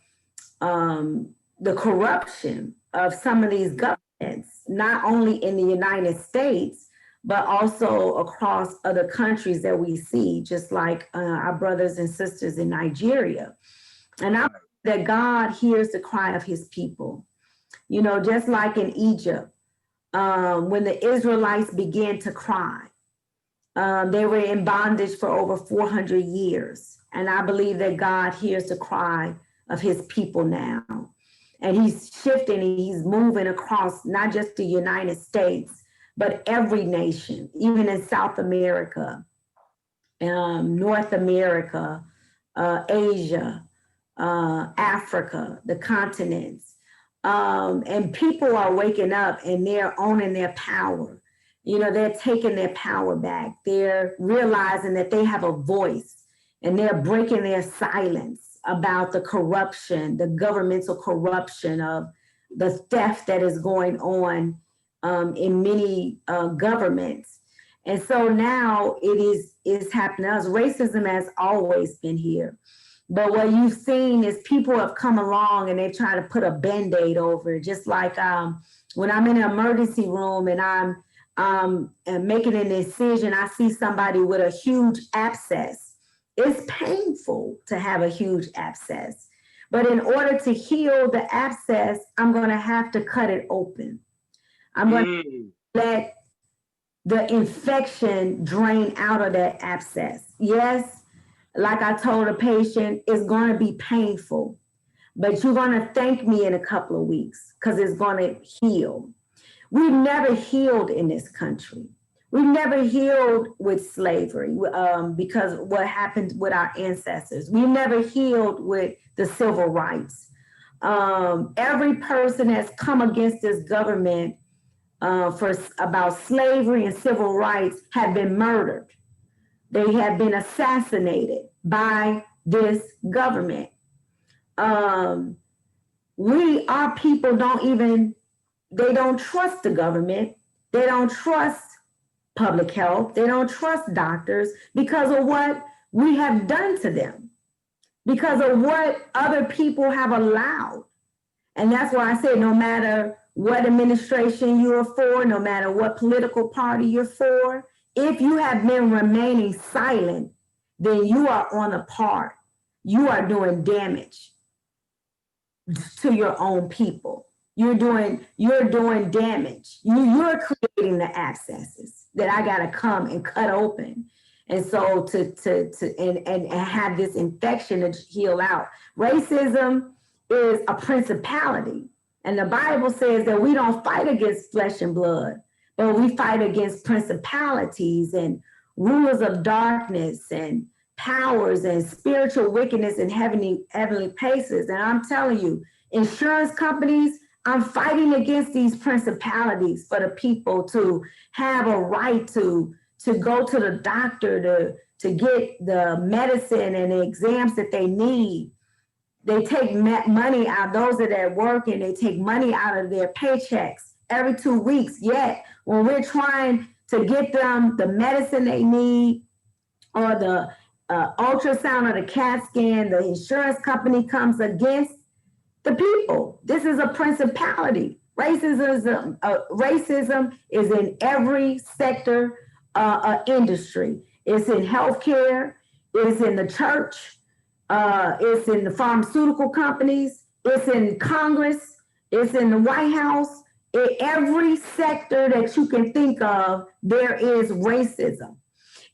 corruption of some of these governments, not only in the United States, but also across other countries that we see, just like our brothers and sisters in Nigeria. And I believe that God hears the cry of his people. You know, just like in Egypt, when the Israelites began to cry, they were in bondage for over 400 years. And I believe that God hears the cry of his people now. And he's shifting, and he's moving across not just the United States, but every nation, even in South America, North America, Asia, Africa, the continents. And people are waking up and they're owning their power. You know, they're taking their power back. They're realizing that they have a voice, and they're breaking their silence about the corruption, the governmental corruption of the theft that is going on in many governments. And so now it's happening to us. Racism has always been here. But what you've seen is people have come along and they've tried to put a Band-Aid over it. Just like when I'm in an emergency room and I'm making an incision, I see somebody with a huge abscess. It's painful to have a huge abscess. But in order to heal the abscess, I'm going to have to cut it open. I'm going to let the infection drain out of that abscess. Yes, like I told a patient, it's going to be painful, but you're going to thank me in a couple of weeks because it's going to heal. We've never healed in this country. We've never healed with slavery because what happened with our ancestors. We never healed with the civil rights. Every person has come against this government about slavery and civil rights have been murdered. They have been assassinated by this government. Our people they don't trust the government. They don't trust public health. They don't trust doctors because of what we have done to them, because of what other people have allowed. And that's why I said, no matter what administration you're for, no matter what political party you're for, if you have been remaining silent, then you are on a part. You are doing damage to your own people. You're doing damage. You're creating the abscesses that I gotta come and cut open. And so to have this infection to heal out. Racism is a principality. And the Bible says that we don't fight against flesh and blood, but we fight against principalities and rulers of darkness and powers and spiritual wickedness in heavenly places. And I'm telling you, insurance companies, I'm fighting against these principalities for the people to have a right to go to the doctor, to get the medicine and the exams that they need. They take money out, those that are working, they take money out of their paychecks every 2 weeks. Yet, when we're trying to get them the medicine they need or the ultrasound or the CAT scan, the insurance company comes against the people. This is a principality. Racism is in every sector industry. It's in healthcare, it's in the church, it's in the pharmaceutical companies, it's in Congress, it's in the White House. In every sector that you can think of, there is racism.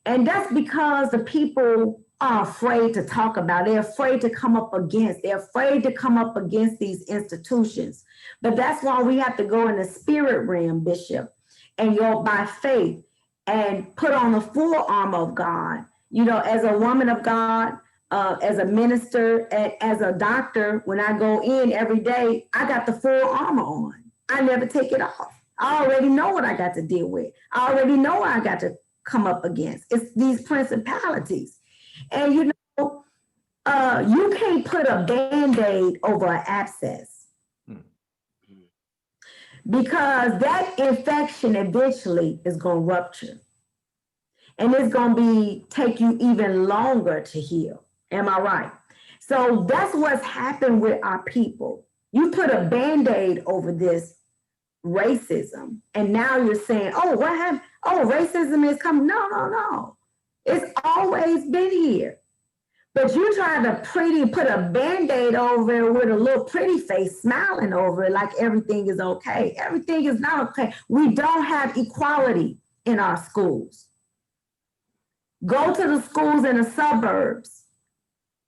And that's because the people are afraid to talk about it. They're afraid to come up against. They're afraid to come up against these institutions. But that's why we have to go in the spirit realm, Bishop, and you'll by faith and put on the full armor of God. You know, as a woman of God, as a minister, as a doctor, when I go in every day, I got the full armor on. I never take it off. I already know what I got to deal with. I already know what I got to come up against. It's these principalities. And you know, you can't put a Band-Aid over an abscess, because that infection eventually is going to rupture, and it's going to take you even longer to heal. Am I right? So that's what's happened with our people. You put a Band-Aid over this racism, and now you're saying, oh, what happened? Oh, racism is coming. No. It's always been here. But you try to put a Band-Aid over it with a little pretty face smiling over it like everything is okay. Everything is not okay. We don't have equality in our schools. Go to the schools in the suburbs,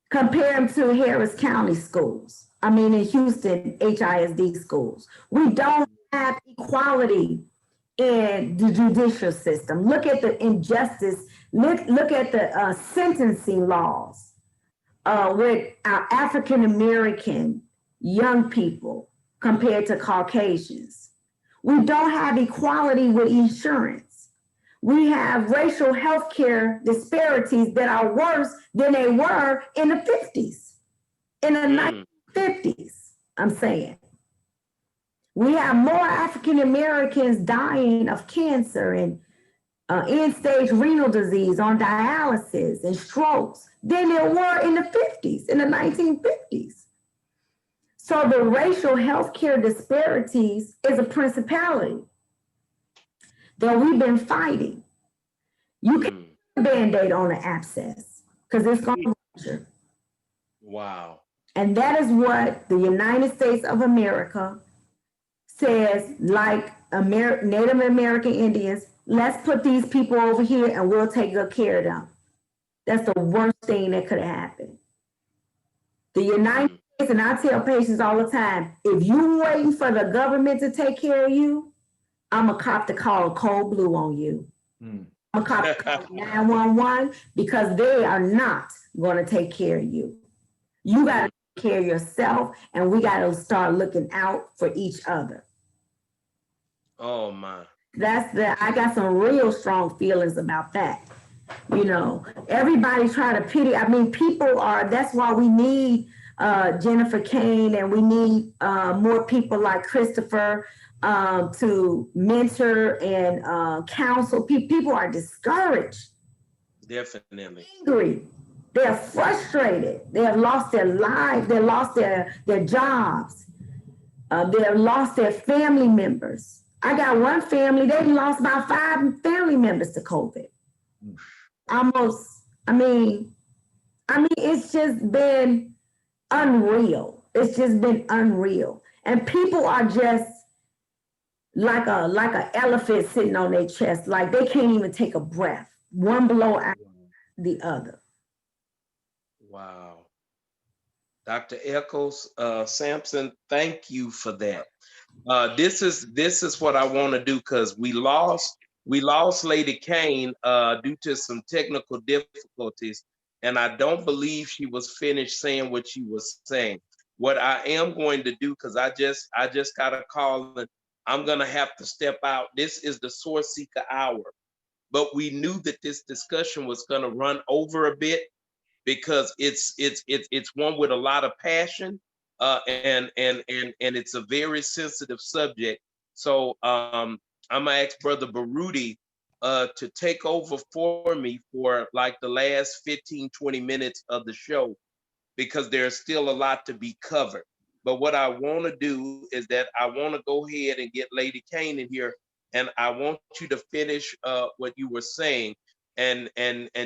compare them to Harris County schools. I mean, in Houston, HISD schools. We don't have equality in the judicial system. Look at the injustice. Look at the sentencing laws with our African-American young people compared to Caucasians. We don't have equality with insurance. We have racial health care disparities that are worse than they were in the 50s, in the 1950s, I'm saying. We have more African Americans dying of cancer and end-stage renal disease, on dialysis and strokes than there were in the 50s, in the 1950s. So the racial healthcare disparities is a principality that we've been fighting. You can't put a Band-Aid on an abscess because it's going to rupture. Wow. And that is what the United States of America says, like Native American Indians, let's put these people over here and we'll take good care of them. That's the worst thing that could have happened. The United States, and I tell patients all the time, if you're waiting for the government to take care of you, I'm a cop to call cold blue on you. I'm a cop to call 911 because they are not going to take care of you. You got to take care of yourself, and we got to start looking out for each other. Oh my. I got some real strong feelings about that. You know, everybody try to pity. I mean, that's why we need Jennifer Cain, and we need more people like Christopher to mentor and counsel. People are discouraged. Definitely. Angry. They're frustrated. They have lost their lives. They lost their jobs. They have lost their family members. I got one family, they lost about 5 family members to COVID. It's just been unreal. It's just been unreal. And people are just like an elephant sitting on their chest, like they can't even take a breath. One blow after the other. Wow. Dr. Echols, Sampson, thank you for that. This is what I want to do, because we lost Lady Cain due to some technical difficulties, and I don't believe she was finished saying what she was saying. What I am going to do, because I just got a call and I'm gonna have to step out. This is the Source Seeker Hour, but we knew that this discussion was gonna run over a bit because it's one with a lot of passion. And it's a very sensitive subject. So I'm gonna ask Brother Baruti to take over for me for like the last 15-20 minutes of the show, because there's still a lot to be covered. But what I want to do is that I want to go ahead and get Lady Cain in here, and I want you to finish what you were saying and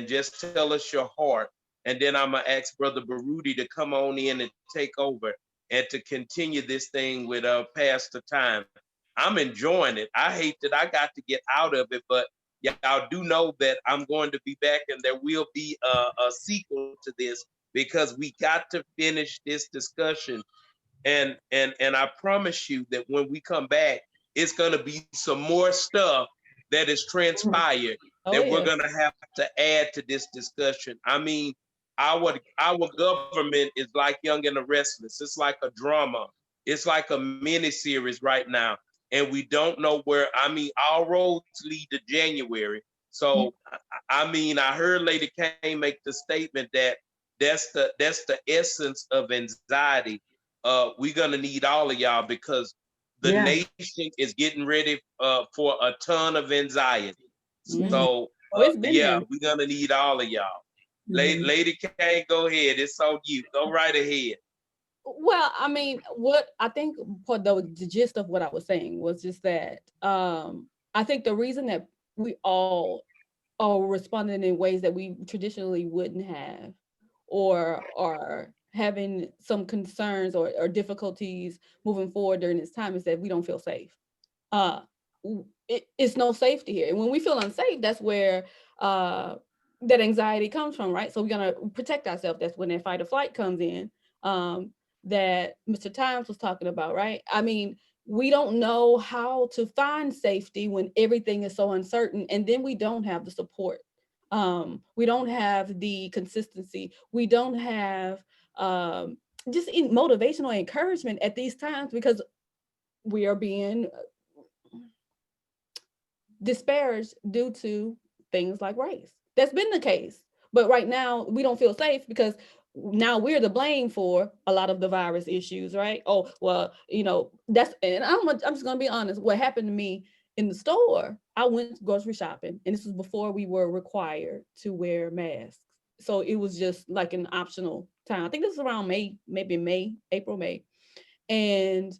just tell us your heart. And then I'm gonna ask Brother Baruti to come on in and take over and to continue this thing with Pastor Time. I'm enjoying it. I hate that I got to get out of it, but y'all do know that I'm going to be back, and there will be a sequel to this, because we got to finish this discussion. And I promise you that when we come back, it's going to be some more stuff that is transpired that we're going to have to add to this discussion. I mean, our government is like Young and the Restless. It's like a drama. It's like a mini series right now, and we don't know where. I mean, all roads lead to January. So, I mean, I heard Lady Cain make the statement that that's the essence of anxiety. We're gonna need all of y'all because the nation is getting ready for a ton of anxiety. So yeah, we're gonna need all of y'all. Lady Cain, go ahead. It's on you. Go right ahead. Well, I mean, what I think for the gist of what I was saying was just that I think the reason that we all are responding in ways that we traditionally wouldn't have, or are having some concerns or difficulties moving forward during this time, is that we don't feel safe. It's no safety here. And when we feel unsafe, that's where that anxiety comes from, right? So we're gonna protect ourselves. That's when that fight or flight comes in, that Mr. Times was talking about, right? I mean, we don't know how to find safety when everything is so uncertain, and then we don't have the support. We don't have the consistency. We don't have just motivational encouragement at these times, because we are being disparaged due to things like race. That's been the case. But right now, we don't feel safe because now we're the blame for a lot of the virus issues, right? Oh, well, and I'm just going to be honest. What happened to me in the store, I went grocery shopping, and this was before we were required to wear masks. So it was just like an optional time. I think this was around May, maybe May, April, May. And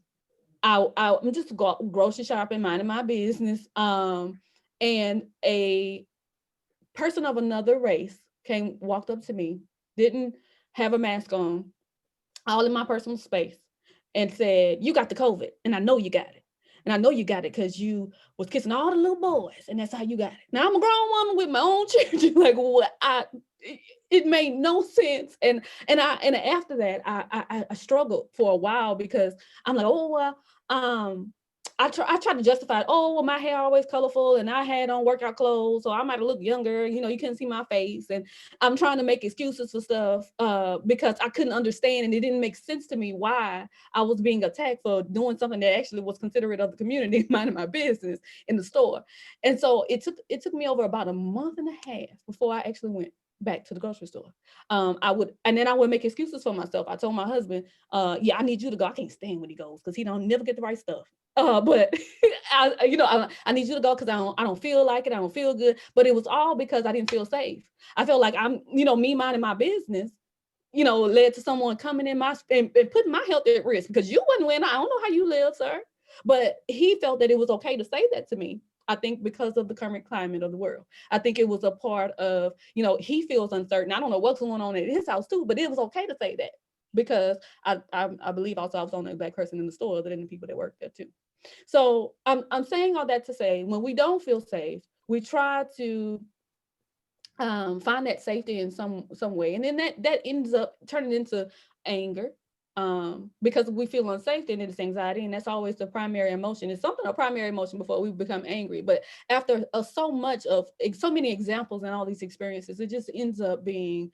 I'm just grocery shopping, minding my business. And a person of another race walked up to me, didn't have a mask on, all in my personal space, and said, "You got the COVID, and I know you got it. And I know you got it because you was kissing all the little boys, and that's how you got it." Now I'm a grown woman with my own children. Like, what? It made no sense. And after that, I struggled for a while, because I'm like, oh well, I tried to justify it. Oh, well, my hair always colorful, and I had on workout clothes, so I might have looked younger. You couldn't see my face, and I'm trying to make excuses for stuff because I couldn't understand, and it didn't make sense to me why I was being attacked for doing something that actually was considerate of the community, minding my business in the store. And so it took me over about a month and a half before I actually went back to the grocery store. I would make excuses for myself. I told my husband, yeah, I need you to go. I can't stand when he goes because he don't never get the right stuff. But I need you to go because I don't feel like it. I don't feel good. But it was all because I didn't feel safe. I felt like I'm, me minding my business, led to someone coming in and putting my health at risk, because you wouldn't win. I don't know how you live, sir. But he felt that it was okay to say that to me. I think because of the current climate of the world. I think it was a part of, he feels uncertain. I don't know what's going on at his house too, but it was okay to say that, because I believe also I was the only Black person in the store other than the people that work there too. So I'm saying all that to say, when we don't feel safe, we try to find that safety in some way, and then that ends up turning into anger, because we feel unsafe, then it's anxiety, and that's always the primary emotion. It's something a primary emotion before we become angry. But after so many examples and all these experiences, it just ends up being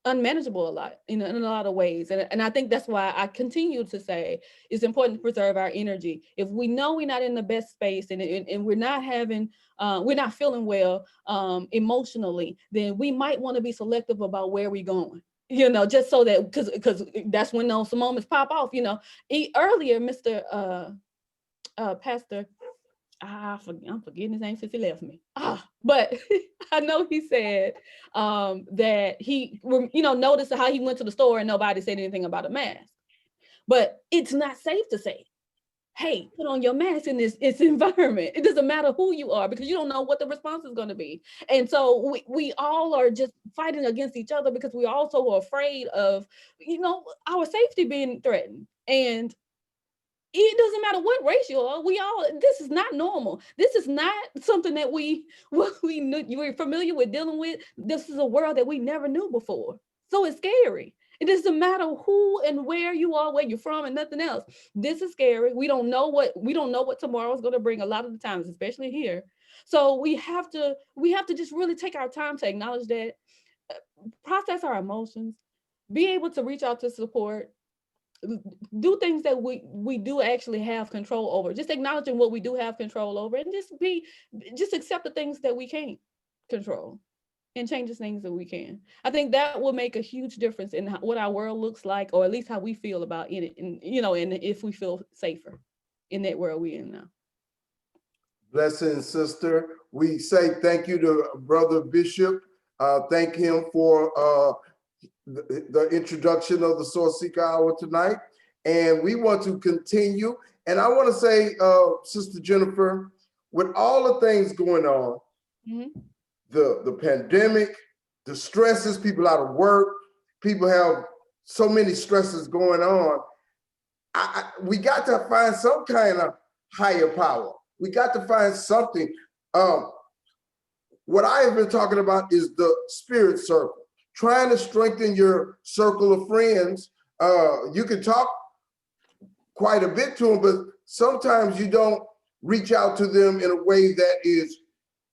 unmanageable in a lot of ways. And I think that's why I continue to say it's important to preserve our energy. If we know we're not in the best space, and we're not we're not feeling well emotionally, then we might want to be selective about where we're going. Just so that, because that's when those moments pop off. Earlier, Mr. Pastor, I'm forgetting his name since he left me. But I know he said that he, noticed how he went to the store and nobody said anything about a mask. But it's not safe to say, hey, put on your mask in this environment. It doesn't matter who you are, because you don't know what the response is going to be. And so we all are just fighting against each other, because we also are afraid of, our safety being threatened. And it doesn't matter what race you are. This is not normal. This is not something that we're familiar with dealing with. This is a world that we never knew before. So it's scary. It doesn't matter who and where you are, where you're from, and nothing else. This is scary. We don't know what tomorrow is going to bring a lot of the times, especially here. So we have to just really take our time to acknowledge that, process our emotions, be able to reach out to support, do things that we do actually have control over. Just acknowledging what we do have control over, and just accept the things that we can't control, and change the things that we can. I think that will make a huge difference in what our world looks like, or at least how we feel about it, and and if we feel safer in that world we're in now. Blessings, sister. We say thank you to Brother Bishop. Thank him for the introduction of the Source Seeker Hour tonight. And we want to continue. And I want to say, Sister Jennifer, with all the things going on, the pandemic, the stresses, people out of work, people have so many stresses going on. We got to find some kind of higher power. We got to find something. What I have been talking about is the spirit circle, trying to strengthen your circle of friends. You can talk quite a bit to them, but sometimes you don't reach out to them in a way that is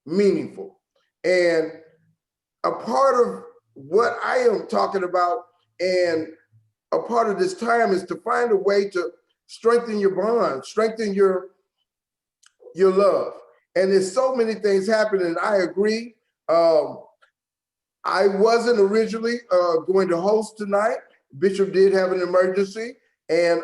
meaningful. And a part of what I am talking about, and a part of this time, is to find a way to strengthen your bond, strengthen your love. And there's so many things happening. I agree. I wasn't originally going to host tonight. Bishop did have an emergency, and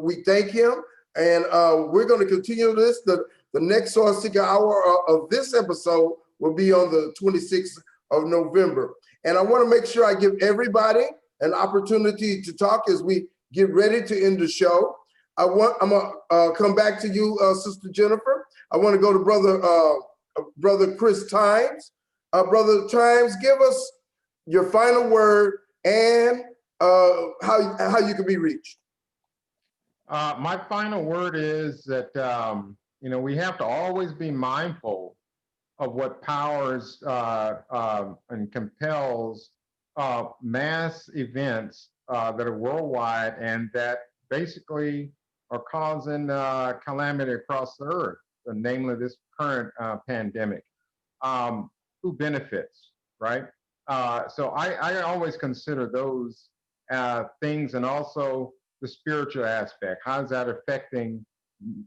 we thank him. And we're going to continue this. The next Source Seeker Hour of this episode will be on the 26th of November. And I want to make sure I give everybody an opportunity to talk as we get ready to end the show. I'm gonna come back to you, Sister Jennifer. I want to go to Brother Chris Times. Brother Times, give us your final word and how you can be reached. My final word is that we have to always be mindful of what powers and compels mass events that are worldwide and that basically are causing calamity across the earth, namely this current pandemic. Who benefits, right? So I always consider those things, and also the spiritual aspect. How's that affecting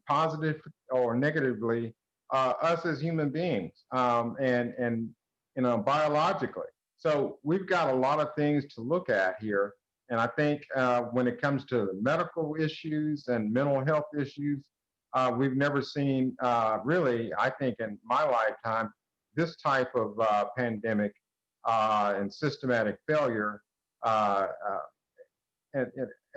positive or negatively us as human beings, and biologically? So we've got a lot of things to look at here. And I think when it comes to medical issues and mental health issues, we've never seen really, I think in my lifetime, this type of pandemic and systematic failure at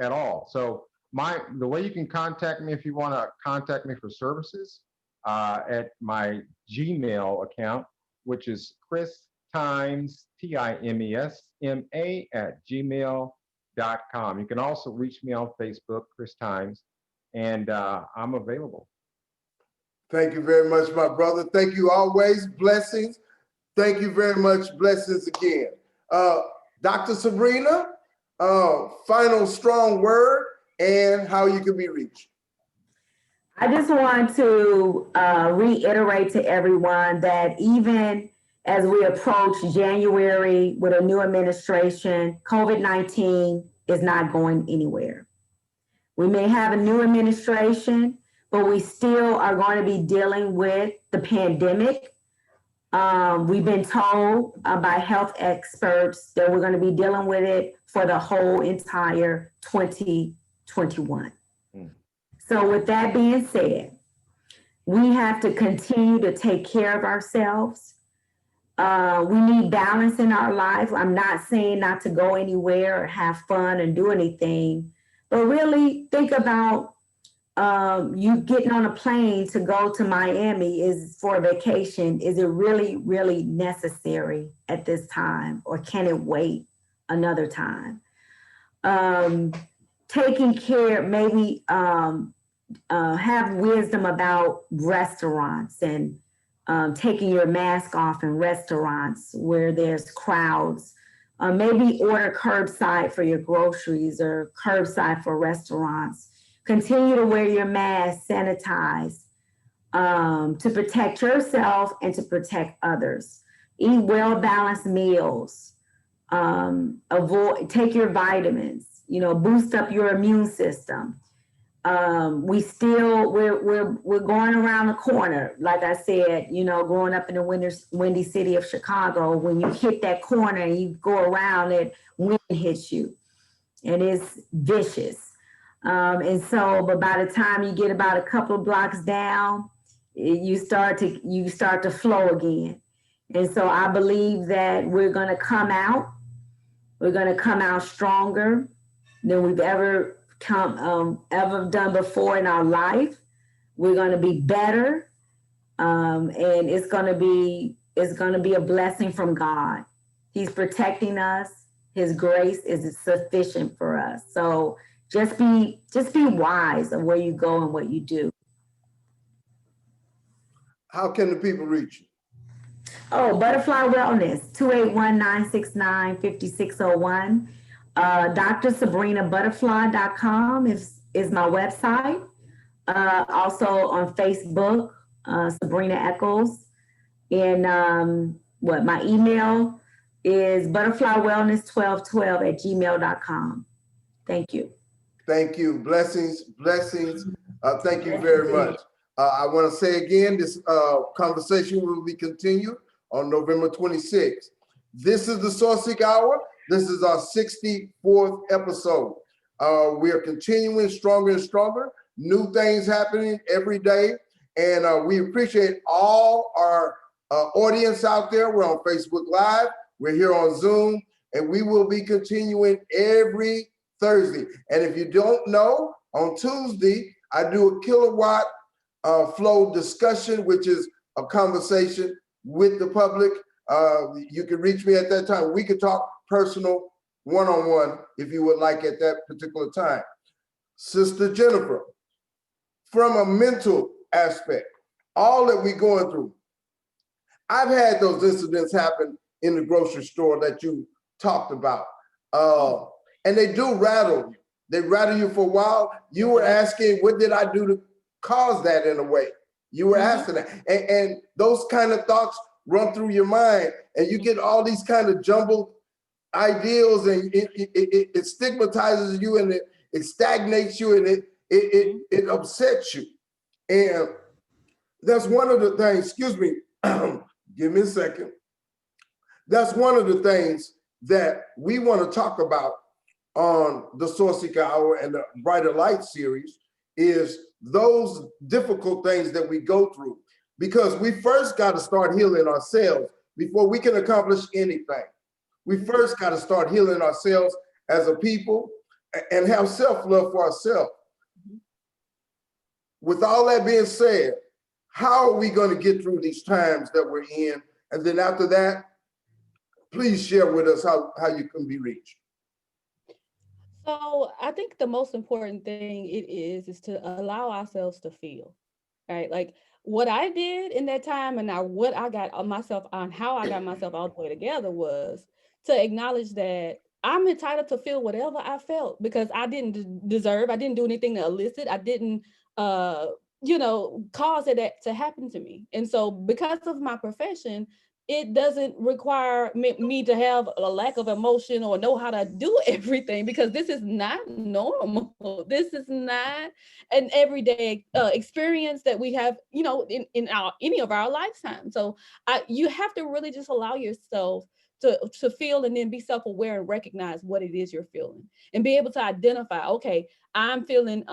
all. So the way you can contact me, if you want to contact me for services, at my Gmail account, which is Chris Times, TIMESMA @gmail.com. You can also reach me on Facebook, Chris Times, and I'm available. Thank you very much, my brother. Thank you always. Blessings. Thank you very much. Blessings again. Dr. Sabrina, final strong word and how you can be reached. I just want to reiterate to everyone that even as we approach January with a new administration, COVID-19 is not going anywhere. We may have a new administration, but we still are going to be dealing with the pandemic. We've been told by health experts that we're going to be dealing with it for the whole entire 2021. So with that being said, we have to continue to take care of ourselves. We need balance in our life. I'm not saying not to go anywhere or have fun and do anything, but really think about you getting on a plane to go to Miami is for a vacation. Is it really, really necessary at this time, or can it wait another time? Taking care, maybe have wisdom about restaurants and taking your mask off in restaurants where there's crowds. Maybe order curbside for your groceries or curbside for restaurants. Continue to wear your mask, sanitize, to protect yourself and to protect others. Eat well-balanced meals. Take your vitamins, boost up your immune system. We're going around the corner. Like I said, growing up in the windy city of Chicago, when you hit that corner and you go around it, wind hits you and it's vicious. But by the time you get about a couple of blocks down, you start to flow again. And so I believe that we're going to come out stronger than we've ever done before in our life. We're going to be better, and it's going to be a blessing from God. He's protecting us. His grace is sufficient for us. So just be wise of where you go and what you do. How can the people reach you? Oh, Butterfly Wellness, 281-969-5601. DrSabrinabutterfly.com is my website. Also on Facebook, Sabrina Echols. And my email is butterflywellness1212@gmail.com. Thank you. Thank you. Blessings. Thank you very much. I want to say again, this conversation will be continued on November 26th. This is the Source Seek Hour. This is our 64th episode. We are continuing stronger and stronger. New things happening every day. And we appreciate all our audience out there. We're on Facebook Live. We're here on Zoom. And we will be continuing every Thursday. And if you don't know, on Tuesday, I do a kilowatt flow discussion, which is a conversation with the public. You can reach me at that time. We could talk personal one-on-one if you would like at that particular time. Sister Jennifer, from a mental aspect, all that we're going through, I've had those incidents happen in the grocery store that you talked about. And they do rattle you. They rattle you for a while. You were asking, what did I do to cause that in a way? You were asking that. And those kind of thoughts run through your mind and you get all these kind of jumbled ideals and it stigmatizes you and it stagnates you and it upsets you. And that's one of the things, excuse me, give me a second. That's one of the things that we want to talk about on the Source Seeker Hour and the Brighter Light series is those difficult things that we go through, because we first got to start healing ourselves before we can accomplish anything. We first got to start healing ourselves as a people and have self-love for ourselves. With all that being said, how are we going to get through these times that we're in? And then after that, please share with us how you can be reached. So I think the most important thing is to allow ourselves to feel, right? Like what I did in that time and what I got myself on, how I got myself all the way together was to acknowledge that I'm entitled to feel whatever I felt because I didn't deserve, I didn't do anything to elicit, I didn't, cause that to happen to me. And so because of my profession, it doesn't require me to have a lack of emotion or know how to do everything, because this is not normal. This is not an everyday experience that we have, in any of our lifetime. So you have to really just allow yourself to feel and then be self-aware and recognize what it is you're feeling and be able to identify, okay, I'm feeling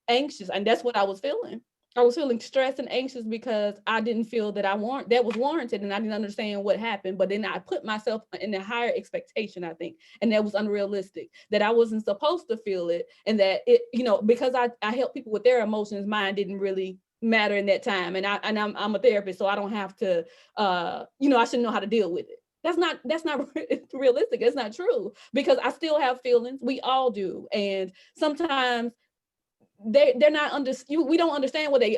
anxious, and that's what I was feeling. I was feeling stressed and anxious because I didn't feel that that was warranted, and I didn't understand what happened. But then I put myself in a higher expectation, I think, and that was unrealistic, that I wasn't supposed to feel it, and that it, because I help people with their emotions, mine didn't really matter in that time. And I'm a therapist, so I don't have to, I shouldn't know how to deal with it. That's not realistic. That's not true, because I still have feelings. We all do, and sometimes they're not we don't understand where they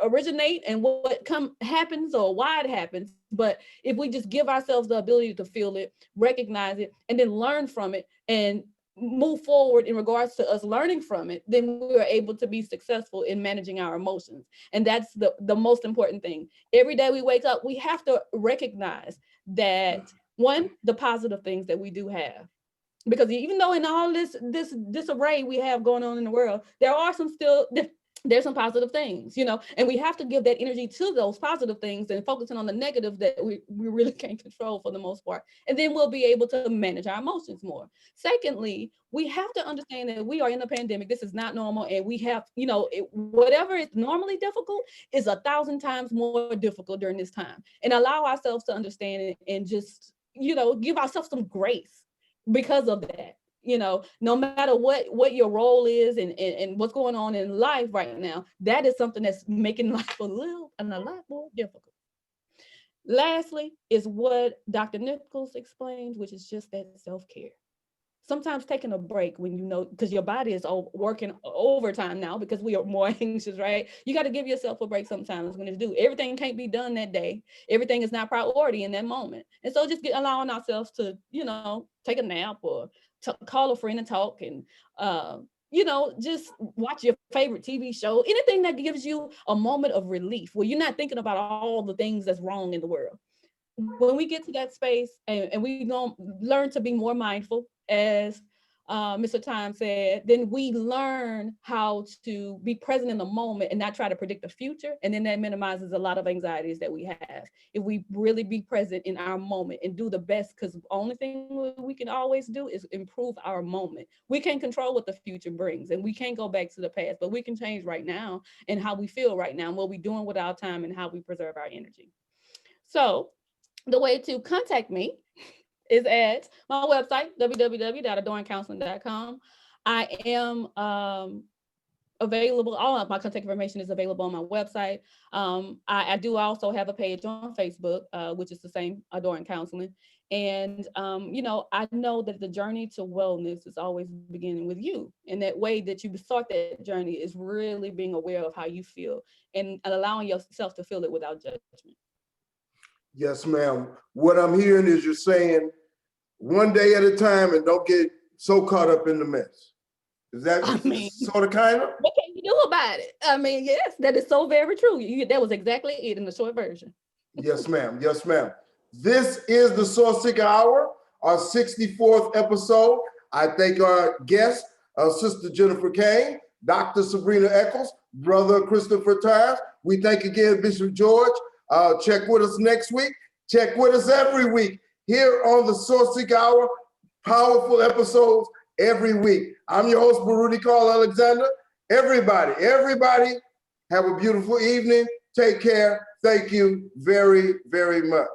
originate and what happens or why it happens. But if we just give ourselves the ability to feel it, recognize it, and then learn from it and move forward in regards to us learning from it, then we are able to be successful in managing our emotions. And that's the most important thing. Every day we wake up, we have to recognize that, one, the positive things that we do have. Because even though in all this disarray we have going on in the world, there's some positive things, and we have to give that energy to those positive things and focusing on the negative that we really can't control for the most part. And then we'll be able to manage our emotions more. Secondly, we have to understand that we are in a pandemic. This is not normal. And we have, whatever is normally difficult is 1,000 times more difficult during this time. And allow ourselves to understand it and just, give ourselves some grace because of that. No matter what your role is and what's going on in life right now, that is something that's making life a lot more difficult. Lastly is what Dr. Nichols explained, which is just that self-care. Sometimes taking a break when because your body is working overtime now because we are more anxious, right? You got to give yourself a break sometimes when it's due. Everything can't be done that day. Everything is not priority in that moment. And so just allowing ourselves to, take a nap or call a friend and talk and, just watch your favorite TV show, anything that gives you a moment of relief where you're not thinking about all the things that's wrong in the world. When we get to that space and we don't learn to be more mindful, as Mr. Time said, then we learn how to be present in the moment and not try to predict the future. And then that minimizes a lot of anxieties that we have. If we really be present in our moment and do the best, because the only thing we can always do is improve our moment. We can't control what the future brings and we can't go back to the past, but we can change right now and how we feel right now and what we're doing with our time and how we preserve our energy. So the way to contact me is at my website, www.adorncounseling.com. I am available. All of my contact information is available on my website. I do also have a page on Facebook, which is the same, Adorn Counseling. And, I know that the journey to wellness is always beginning with you. And that way that you start that journey is really being aware of how you feel and allowing yourself to feel it without judgment. Yes, ma'am. What I'm hearing is you're saying one day at a time and don't get so caught up in the mess. Is that sort of kind of? What can you do about it? Yes, that is so very true. That was exactly it in the short version. Yes, ma'am. Yes, ma'am. This is the Source Seeker Hour, our 64th episode. I thank our guests, Sister Jennifer Cain, Dr. Sabrina Echols, Brother Christopher Tyres. We thank again Bishop George. Check with us next week. Check with us every week here on the Source Seeker Hour. Powerful episodes every week. I'm your host, Baruti Carl Alexander. Everybody have a beautiful evening. Take care. Thank you very, very much.